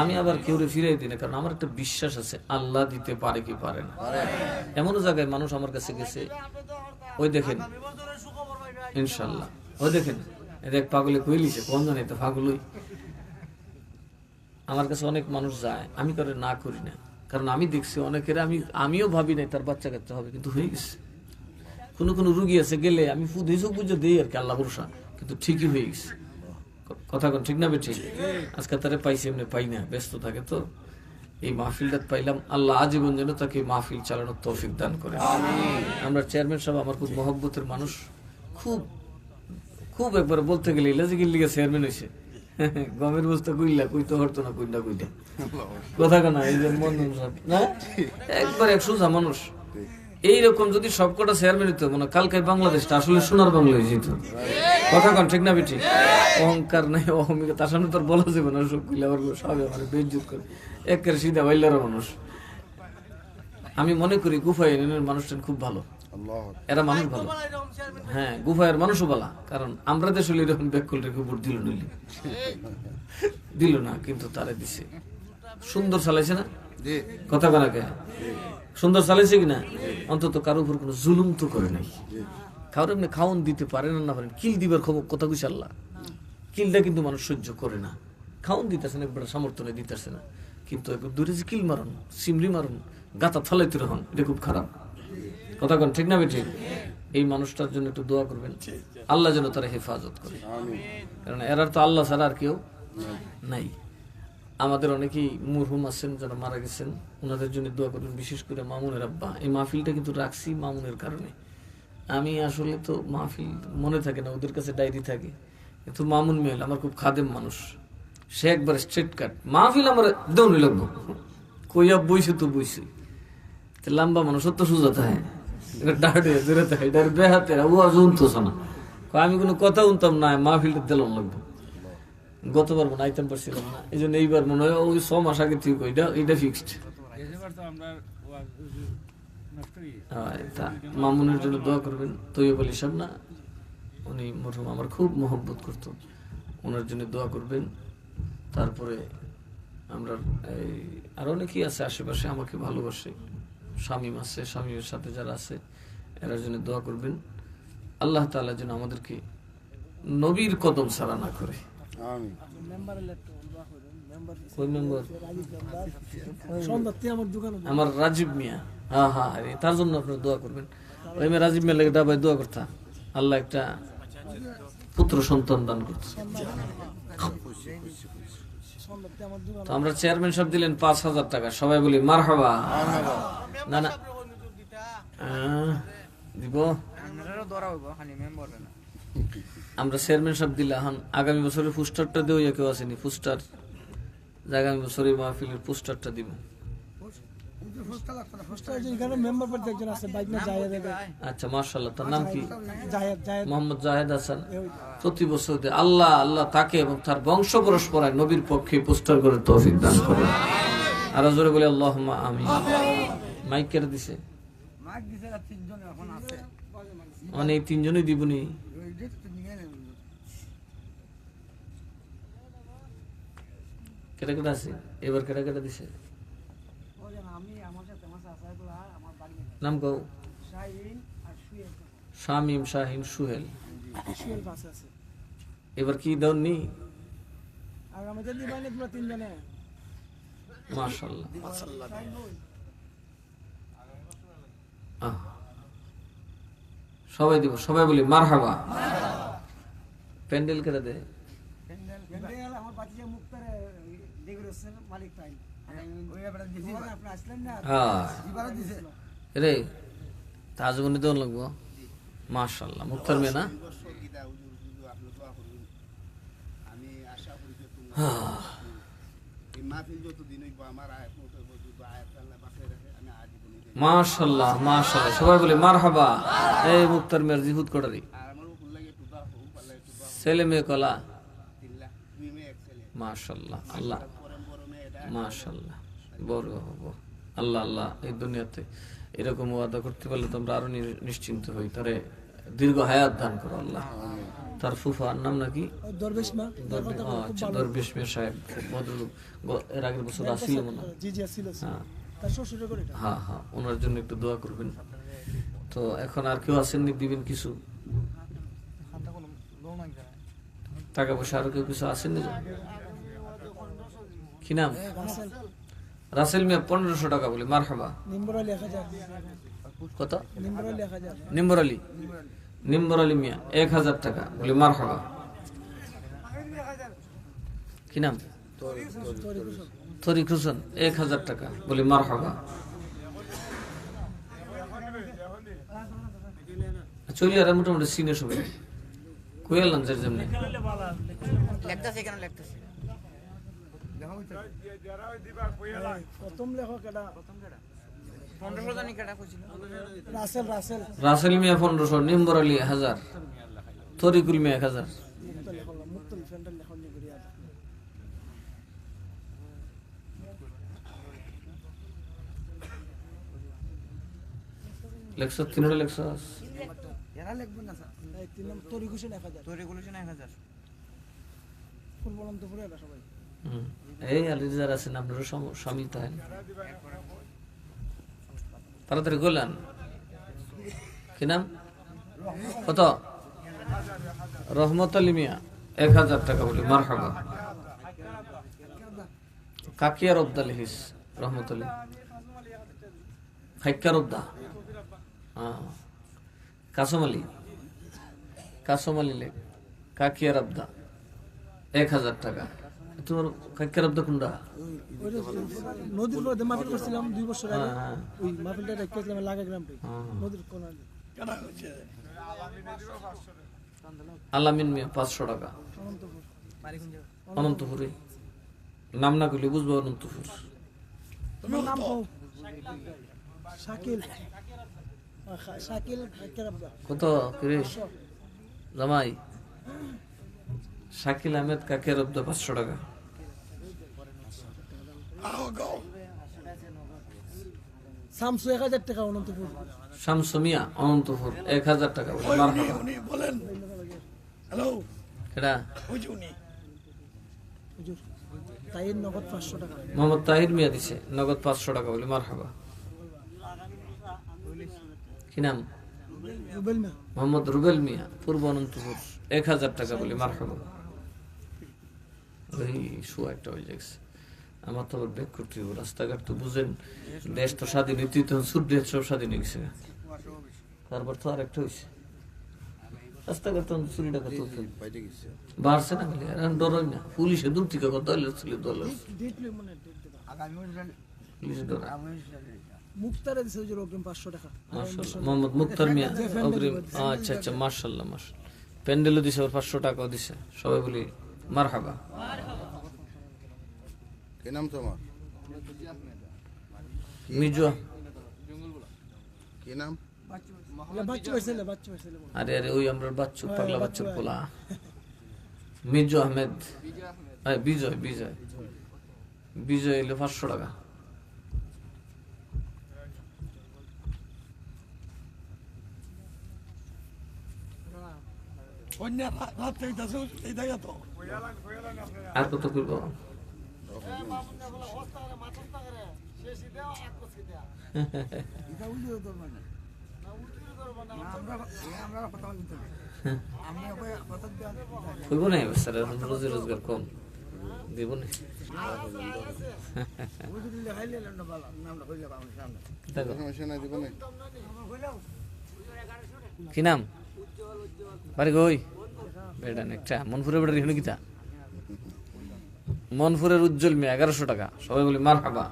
A: আমি আবার কেউরে ফিরাই দিই না কারণ আমার একটা বিশ্বাস আছে আল্লাহ দিতে পারে কি পারে না এমনও জায়গায় মানুষ আমার কাছে গেছে ওই দেখেন ইনশাল্লাহ ওই দেখেন দেখ পাগলে কইলিছে কোন জানে তো পাগলই আমার কাছে অনেক মানুষ যায় আমি করে না করি না কারণ আমি দেখছি অনেকের আমিও ভাবি নাই তার বাচ্চা কাচ্চা হবে কিন্তু হয়ে গেছে কোনো রুগী আছে গেলে আমি ফুদেশও বুঝে দিই আর কি আল্লাহ ভরসা কিন্তু ঠিকই হয়ে গেছে কথা কোন ঠিক না বেঠিক আজকে তারে পাইছি এমনি পাই না ব্যস্ত থাকে তো এই মাহফিলটা পাইলাম আল্লাহ আজীবন যেন তাকে মাহফিল চালানোর তৌফিক দান করে আমরা চেয়ারম্যান সাহেব আমার খুব মহব্বতের মানুষ খুব খুব একবার বলতে গেলে ইলাজিগির লিগে চেয়ারম্যান হয়েছে গমের বস্তা কইলা কইতে হতো না কইলা কইলা কথা কেনা এই যে মন্ডন সাহেব না একবার 100 মানুষ এইরকম যদি সবকটা চেয়ারম্যান হতো মানে কালকে বাংলাদেশটা আসলে সোনার বাংলা হয়ে যেত কথা কন ঠিক না বেটি অহংকার নাই অহমিকা তার সামনে তোর বলা যাবে না সব কইলে আবার সবাই আমার বেইজ্জত করে একের সিধা বাইলার মানুষ আমি মনে করি গুফায় মানুষটা খুব ভালো এরা মানুষ ভালো হ্যাঁ গুফায়ের মানুষও ভালো কারণ আমরা দেশ হলে এরকম ব্যাকুল রেখে ভোট দিল না কিন্তু তারা দিছে সুন্দর চালাইছে না কথা কানাকে সুন্দর চালাইছে কিনা অন্তত কারো উপর কোনো জুলুম তো করে নাই কারো এমনি খাওয়ান দিতে পারে না পারেন কিল দিবার খবর কথা কইছে আল্লাহ কিলটা কিন্তু মানুষ সহ্য করে না খাওয়ান দিতেছে না একবার সমর্থনে দিতেছে না কিন্তু দূরে যে কিল মারুন সিমরি মারুন গাতা ফালাইতে রহন এটা খুব খারাপ কথা কন ঠিক না বেঠিক এই মানুষটার জন্য একটু দোয়া করবেন আল্লাহ যেন তারা হেফাজত করে কারণ এরার তো আল্লাহ ছাড়া আর কেউ নাই আমাদের অনেকেই মরহুম আছেন যারা মারা গেছেন ওনাদের জন্য দোয়া করবেন বিশেষ করে মামুনের আব্বা এই মাহফিলটা কিন্তু রাখছি মামুনের কারণে আমি আসলে তো মাহফিল মনে থাকে না ওদের কাছে ডায়েরি থাকে কিন্তু মামুন মেল আমার খুব খাদেম মানুষ সে একবার স্ট্রেট কাট মাহফিল আমার দৌড়ি লাগবো কইয়া বইছে তো বইছে লম্বা মানুষ তো সোজা থাকে আমি কোনো কথা উনতাম না মাহফিলটা দিলাম লাগবো গতবার মনে আইতাম পারছিলাম না এই জন্য এইবার মনে হয় ওই 6 মাস আগে ঠিক এটা ফিক্সড মামুনের জন্য দোয়া করবেন তৈয়ব আলী সাহেব না উনি মরহুম আমার খুব মহব্বত করতো ওনার জন্য দোয়া করবেন তারপরে আমরা আরো অনেকেই আছে আশেপাশে আমাকে ভালোবাসে শামীম আছে শামীমের সাথে যারা আছে এরা জন্য দোয়া করবেন আল্লাহ তাআলা যেন আমাদেরকে নবীর কদম ছাড়া না করে আমিন আমার রাজীব মিয়া হ্যাঁ তার জন্য আপনারা দোয়া করবেন ওই রাজীব মিয়া লেগে ভাই দোয়া করতা আল্লাহ একটা পুত্র সন্তান দান করতে তো আমরা চেয়ারম্যান সাহেব দিলেন 5,000 টাকা সবাই বলি মারহাবা না না দিব আমরা চেয়ারম্যান সাহেব দিলাম আগামী বছরের পোস্টারটা দেও কেউ আসেনি পোস্টার আগামী বছরের মাহফিলের পোস্টারটা দিব আচ্ছা মাশাআল্লাহ তার নাম কি মোহাম্মদ জাহেদ হাসান প্রতি বছর আল্লাহ আল্লাহ তাকে এবং তার বংশ পরস্পরায় নবীর পক্ষে পোস্টার করে তৌফিক দান করে আর জোরে বলে আল্লাহুম্মা আমিন মাইক কেটে দিছে মানে এই 3 জনই দিবনি কেটে কেটে আছে এবার কেটে কেটে দিছে নাম কও শামীম শাহিন সুহেল এবার কি দাওনি মাশাআল্লাহ সবাই দিব সবাই বলি মারহাবা প্যান্ডেল করে দে রে তাজবনি দোন লাগবো মাশাআল্লাহ মুক্তার মেয়ে না মাশাআল্লাহ মাশাআল্লাহ সবাই বলে মারহাবা এই মুক্তার মেয়ের জিহুদ করারি ছেলে মেয়ে কলা মাশাআল্লাহ আল্লাহ মাশাআল্লাহ বড় হবো আল্লাহ আল্লাহ এই দুনিয়াতে এরকম ওয়াদা করতে পারলে তোমরা আরো নিশ্চিন্ত হই তারে দীর্ঘ হায়াত দান করো আল্লাহ তার ফুফার নাম নাকি দরবেশ মা আচ্ছা দরবেশ মা সাহেব ভদ্রলোক এর আগের বছর আসছিল মনে হয় জি জি আসছিল তার শ্বশুর করে হ্যাঁ হ্যাঁ ওনার জন্য একটু দোয়া করবেন তো এখন আর কেউ আসেননি দিবেন কিছু টাকা পয়সা আর কেউ কিছু আসেননি কি নাম রাসেল মিয়া 1500 টাকা বলি মারহাবা কত নিম্বর আলী মিয়া 1000 টাকা বলি মারহাবা কি নাম তরিক হোসেন 1000 টাকা বলি মারহাবা চলি আর মোটামুটি সিনে সবাই কোয়েল যেমনি
C: লেখতেছে কেন লেখতেছে
E: প্রথম লেখক এটা
C: 1500 জানি কেটা কইছিল
E: রাসেল রাসেল
A: রাসেল মিয়া 1500, নিম্বর আলী 1000, তরিকুল মিয়া 1000।
E: মুক্তল ফ্রেন্ডের লেখন নিয়ে করিয়া
A: লেখছ তিনটা লেখছ।
C: এরা লিখবেন না স্যার
E: এই তিন নম্বর তরিকুশন 1000
C: তো রেগুলেশন 1000
E: ফুল বললাম তো পুরো এটা সবাই
A: এই আলিজার আছেন আপনারও সামিল তাই তাড়াতাড়ি গোলান। কি নাম কত? রহমত আলী মিয়া 1000 টাকা বলি মারহাবা। কাকিয়ার অবদা লিখিস রহমত আলী, খাইকার অবদা, কাসম আলী, কাসম আলী লেখ, কাকিয়ার আবদা 1000 টাকা। তোমার কাকিয়ার আবদা কোনটা?
E: নদীর পরে মাহফিল করছিলাম 2 বছর আগে, ওই মাহফিলটা রেখেছিলাম লাগা গ্রামে নদীর কোনা।
A: আলামিন মিয়া 500 টাকা
E: অনন্তপুর
A: অনন্তপুরে। নাম না করলে বুঝবো অনন্তপুর।
E: তোমার নাম কও? শাকিল শাকিল কেরাবদা
A: কত করে জামাই? শাকিল আহমেদ কাকের অব্দ 500 টাকা।
E: শামসু 1000 টাকা অনন্তপুর।
A: শামসু মিয়া অনন্তপুর 1000 টাকা বলে মারহাবা।
E: হ্যালো
A: কেডা?
E: হুজুর তাইর নগদ 500 টাকা।
A: মোহাম্মদ তাহির মিয়া দিছে নগদ 500 টাকা বলে মারহাবা। কি নাম?
E: রুবেল না
A: মোহাম্মদ রুবেল মিয়া পূর্ব অনন্তপুর 1000 টাকা বলে মারহাবা। ওই শু একটা হয়ে যাচ্ছে আমার তো আবার ব্যাক করতে হবে। রাস্তাঘাট তো বুঝেন, দেশ তো স্বাধীন হইতে তখন সুরদেশ সব স্বাধীন হয়ে গেছে। তারপর তো আর একটা হয়েছে রাস্তাঘাট তো চুরি টাকা তো বাড়ছে না, খালি আর ডরই না। পুলিশে দূর থেকে দলের ছিল দলের
E: ডেট লই মনে ডেট দিবা।
A: পুলিশে ডরা।
E: মুক্তারে দিছে হুজুর অগ্রিম 500 টাকা।
A: মাশাআল্লাহ মোহাম্মদ মুক্তার মিয়া অগ্রিম। আচ্ছা আচ্ছা মাশাআল্লাহ মাশাআল্লাহ। প্যান্ডেলও দিছে, ওর 500 টাকাও দিছে। সবাই বলি মারহাবা।
F: কি নাম তোমার?
A: মিজু।
F: কি নাম?
E: বাচ্চা হইছিল বাচ্চা হইছিল।
A: আরে আরে ওই আমরা বাচ্চু পাগলা বাচ্চুর পোলা মিজু আহমেদ। বিজয় বিজয় বিজয় এলো 500 টাকা। আর কত করবো? হইব না স্যার, রোজি রোজগার কম দিব না। দেখো
F: সমস্যা নাই, দিব না।
A: কি নাম? বাড়ি কই? বেড়ান একটা মনপুরের বেড়ার এখানে কিতা? মনপুরের উজ্জ্বল মিয়া 1100 টাকা। সবাই বলি মারহাবা।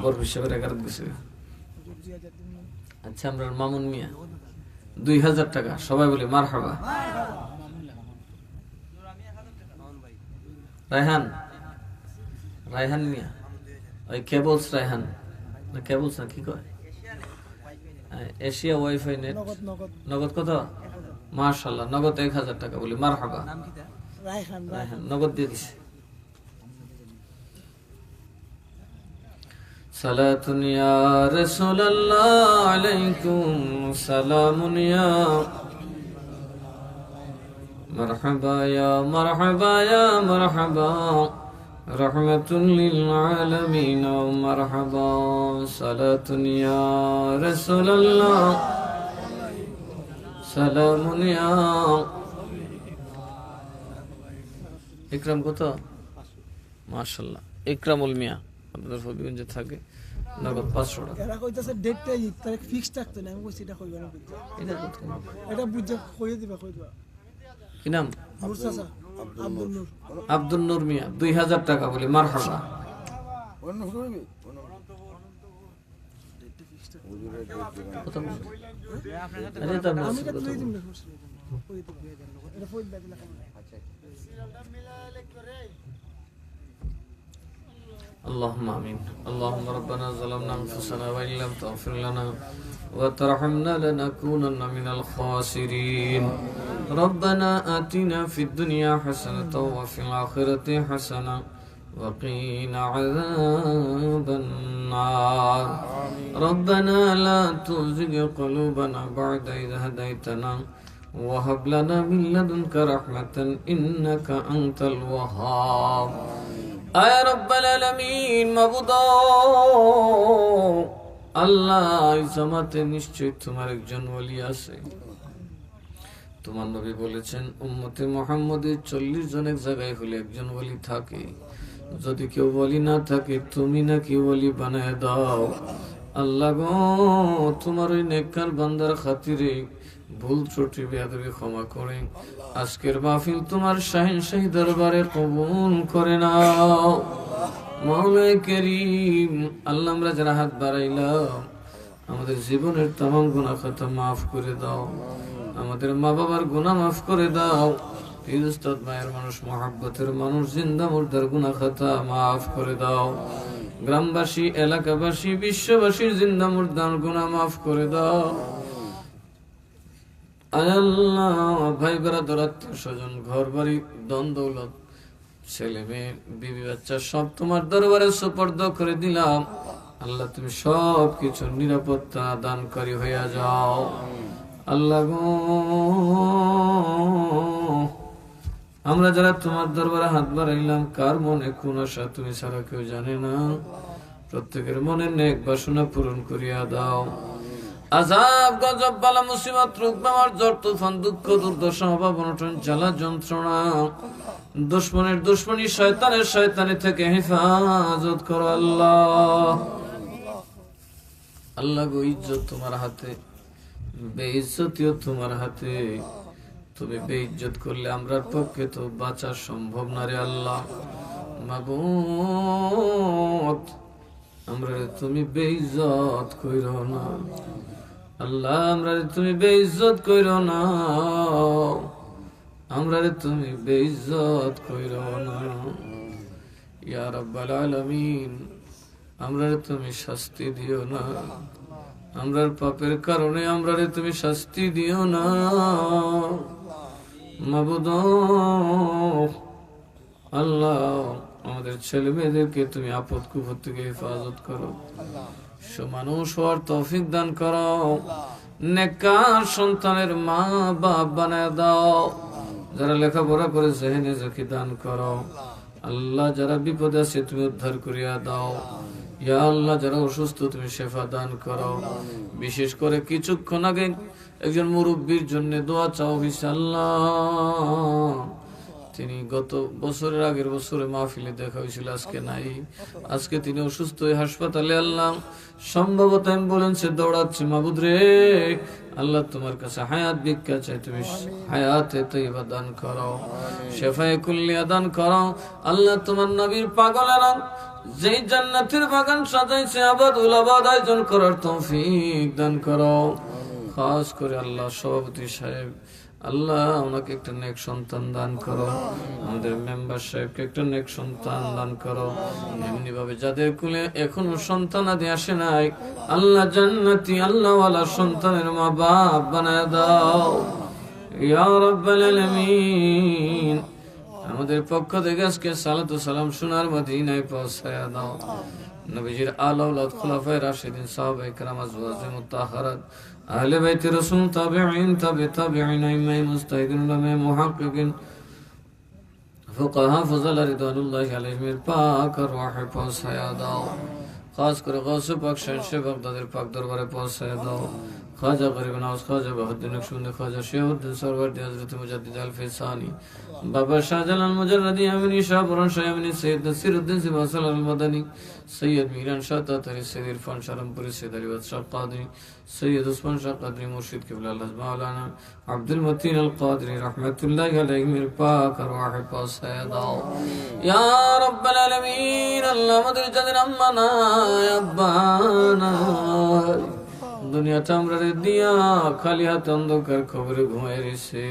A: বড় হিসাবের 11 দিছে। আচ্ছা আমরা মামুন মিয়া 2000 টাকা। সবাই বলি মারহাবা। রায়হান রায়হান মিয়া ওই কেবলস রায়হান না কেবলস না কি কয় এশিয়া ওয়াইফাই নেট
E: নগদ নগদ
A: নগদ কত? মাশাআল্লাহ নগদ 1000 টাকা বলি মারহাবা।
E: রায়হান
A: রায়হান নগদ দিয়ে দিছে। সালাতুন ইয়া রাসূলুল্লাহ আলাইকুম সালামুন ইয়া মারহাবা ইয়া মারহাবা ইয়া মারহাবা রহমাতুল লিল আলামিন মারহাবা সালাতুন ইয়া রাসূলুল্লাহ সালামুন ইয়া। ইকরাম কত? মাশাআল্লাহ ইকরামুল মিয়া আপনাদের ফকিগঞ্জে থাকে নগদ 500 টাকা।
E: এরা কইতাছে ডেটটা তারিখ ফিক্স থাকতো না। আমি কইছি এটা কইবা না বুঝছো,
A: এটা কত?
E: এটা বুঝছো কইয়ে দিবা কই দিবা।
A: কি নাম?
E: নূর চাচা আব্দুল নূর।
A: আব্দুল নূর মিয়া 2000 টাকা বলি মারহাবা।
F: অন্য করবি?
A: কত বলবো? আরে তো
E: আমি তো তুই দিম না কই দিবা এটা কই দিবা
A: اللهم آمين. اللهم ربنا ظلمنا أنفسنا وإن لم تغفر لنا وترحمنا لنكونن من الخاسرين. ربنا آتنا في الدنيا حسنة وفي الآخرة حسنة وقنا عذاب النار. ربنا لا تزغ قلوبنا بعد إذ هديتنا وهب لنا من لدنك رحمة إنك أنت الوهاب. আয় রব্বাল আলামিন, মাবুদ আল্লাহ, এই জামাতে নিশ্চয় তোমার একজন ওলি আছে। তোমার নবী বলেছেন উম্মতে মুহাম্মদের 40 জন এক জায়গায় হলে একজন ওলি থাকে। যদি কেউ ওলি না থাকে তুমি নাকি ওলি বানায় দাও। আল্লাহ গো, তোমার ওই নেককার বান্দার খাতিরে ভুল ত্রুটি বেয়াদবি ক্ষমা করে আজকের মাহফিল তোমার শাহিনশাহী দরবারে কবুল করে নাও। মাওলানা কারীম, আল্লাহ আমরা যারা হাত বাড়াইলাম আমাদের জীবনের तमाम গুনাহ খাতা মাফ করে দাও। আমাদের মা বাবার গুনাহ মাফ করে দাও। পীর উস্তাদ মায়ের মানুষ, মহব্বতের মানুষ, জিন্দা মুর্দার গুনাহ খাতা মাফ করে দাও। গ্রামবাসী, এলাকাবাসী, বিশ্ববাসীর জিন্দা মুর্দার গুনাহ মাফ করে দাও। আল্লাহ, ভাই বেরাদর, আত্মীয় স্বজন, ঘর বাড়ি, ধন দৌলত, ছেলে মেয়ে, বিবি বাচ্চা সব তোমার দরবারে সুপর্দ করে দিলাম। আল্লাহ তুমি সব কিছু নিরাপত্তা দানকারী হইয়া যাও। আল্লাহ গো, আমরা যারা তোমার দরবারে হাত বাড়াইলাম কার মনে কোন আশা তুমি ছাড়া কেউ জানে না। প্রত্যেকের মনে নেক বাসনা পূরণ করিয়া দাও। আযাব, গজব, বালা, মুসিবত, রোগ, বেমার, জ্বর, তুফান, দুঃখ, দুর্দশা, অভাব, অনটন, জ্বালা, যন্ত্রণা, দুশমনের দুশমনি, শয়তানের শয়তানি থেকে হেফাজত করো আল্লাহ। আল্লাহ গো, ইজ্জত তোমার হাতে, বেইজ্জতিও তোমার হাতে। তুমি বেইজ্জত করলে আমরার পক্ষে তো বাঁচা সম্ভব না রে আল্লাহ। মাবুদ, আমরা তুমি বেইজ্জত কইরো না আল্লাহ, আমরা তুমি বেইজ্জত কইরো না, আমরা তুমি বেইজ্জত কইরো না। ইয়া রাব্বাল আলামিন, আমরা তুমি শাস্তি দিও না। আমরার পাপের কারণে আমরা তুমি শাস্তি দিও না। মাবুদ আল্লাহ, আমাদের ছেলে মেয়েদেরকে তুমি আপদ কুফর থেকে হেফাজত করো। মানুষ হওয়ার তৌফিক দান করো। নেককার সন্তানের মা বাপ বানায় দাও। যারা লেখাপড়া করে জেহেনে জাকি দান করো। আল্লাহ, যারা বিপদে আছে তুমি উদ্ধার করিয়া দাও। ইয়া আল্লাহ, যারা অসুস্থ তুমি শেফা দান করো। বিশেষ করে কিছুক্ষণ আগে একজন মুরব্বীর জন্য দোয়া চাও হইছে আল্লাহ। তিনি গত বছরের আগের বছরে মাহফিলে দেখা হয়েছিল, আজকে নাই। আজকে তিনি অসুস্থ হয়ে হাসপাতালে। আল্লাহ, সম্ভবত অ্যাম্বুলেন্সে দৌড়াচ্ছে। মাবুদ রে আল্লাহ, তোমার কাছে হায়াত ভিক্ষা চাই, তুমি হায়াতে তৈবা দান করো, শেফায়ে কুল্লিয়া দান করো। আল্লাহ, তোমার নবীর পাগলেরা যেই জান্নাতের বাগান সাজাইছে আবাদুল আবাদ আয়োজন করার তৌফিক দান করো। খাস করে আল্লাহ সভাপতি সাহেব, আল্লাহ ওনাকে একটা নেক সন্তান দান করো। আমাদের মেম্বার সাহেবকে একটা নেক সন্তান দান করো। এমনি ভাবে যাদের কুলে এখনো সন্তান আদি আসে নাই, আল্লাহ জান্নাতি আল্লাহ ওয়ালা সন্তানের মা বাপ বানায় দাও ইয়া রাব্বাল আলামিন। আমাদের পক্ষ থেকে আজকে সালাতু সালাম সোনার মদিনায় পৌঁছায়া দাও। নবীজির আলা আওলাদ খুলাফায়ে রাশিদিন সাহাবায়ে কেরাম আজওয়াজে মুতাহহারাত আহলে বাইতে রাসূল তাবিঈন তাবিঈন ইমাম মুস্তাহিদিন উলামা মুহাক্কিকিন ফুকাহা ফজলা রিদওয়ানুল্লাহি আলাইহিম পাক রূহে পৌঁছায়া দাও। খাস করে গাউসে পাক শাহ বাগদাদের পাক দরবারে পৌঁছায়া দাও। খাজা গরিব নওয়াজ খাজা বাহাউদ্দিন নকশবন্দি খাজা শেহুদ্দিন সরওয়ার্দী হযরত মুজাদ্দিদ আল ফিসানি বাবা শাহজালাল মুজাররদি আমিনী শাহ পুরান শাহ আমিনী সৈয়দ নাসিরউদ্দিন সিবাসাল আল মাদানী সৈয়দ মিরান শাহ তাতারি সৈয়দ ইরফান শারমপুরি সৈয়দ আলী শাহ কাদরি সৈয়দ উসমান শাহ কাদরি মুর্শিদ কিবলা আল্লাহ মাওলানা আব্দুল মতিন আল কাদরি রাহমাতুল্লাহি আলাইহির পাক রূহে পৌঁছায়া দাও ইয়া রাব্বাল আলামিন। আল্লাহ, আমাদের যাদের আম্মা নাই আব্বা নাই, দুনিয়াটা আমরা দিয়া খালি হাতে অন্ধকার কবরে ঘুমাই রয়েছে।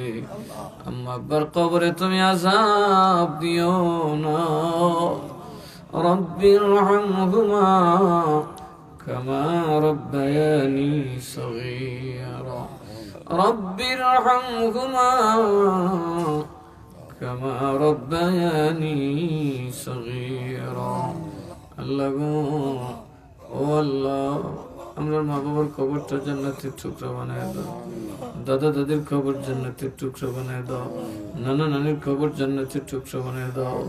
A: আম্মা আব্বার কবরে তুমি আযাব দিও না। রব্বির রহমহুমা কামা রব্বায়ানি সগীরা। রব্বির রহমহুমা কামা রব্বায়ানি সগীরা। আল্লাহ গো, ও আল্লাহ, আমরা মা বাবার কবরটা জান্নাতের টুকরা বানায় দাও। দাদা দাদির কবর জান্নাতের টুকরা বানায় দাও। নানা নানির কবর জান্নাতের টুকরা বানায় দাও।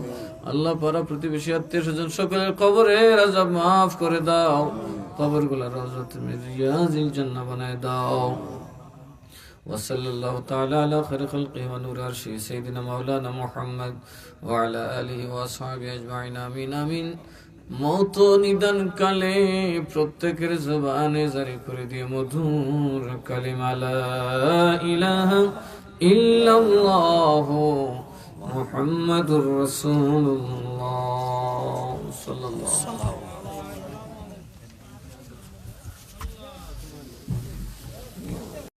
A: আল্লাহ, পাড়া প্রতিবেশী আত্মীয় স্বজন সকলের কবরের আযাব মাফ করে দাও। কবরগুলো রাওযাতুল মিন রিয়াজিল জান্নাহ বানায় দাও। وصلى الله تعالى على خير خلقه ونور عرشه سيدنا مولانا محمد وعلى آله وأصحابه أجمعين آمين آمين। মৌত নিদান কালে প্রত্যেকের জবানে জারি করে দিয়ে মধুর কালিমা লা ইলাহা ইল্লাল্লাহ মুহাম্মাদুর রাসূলুল্লাহ সাল্লাল্লাহু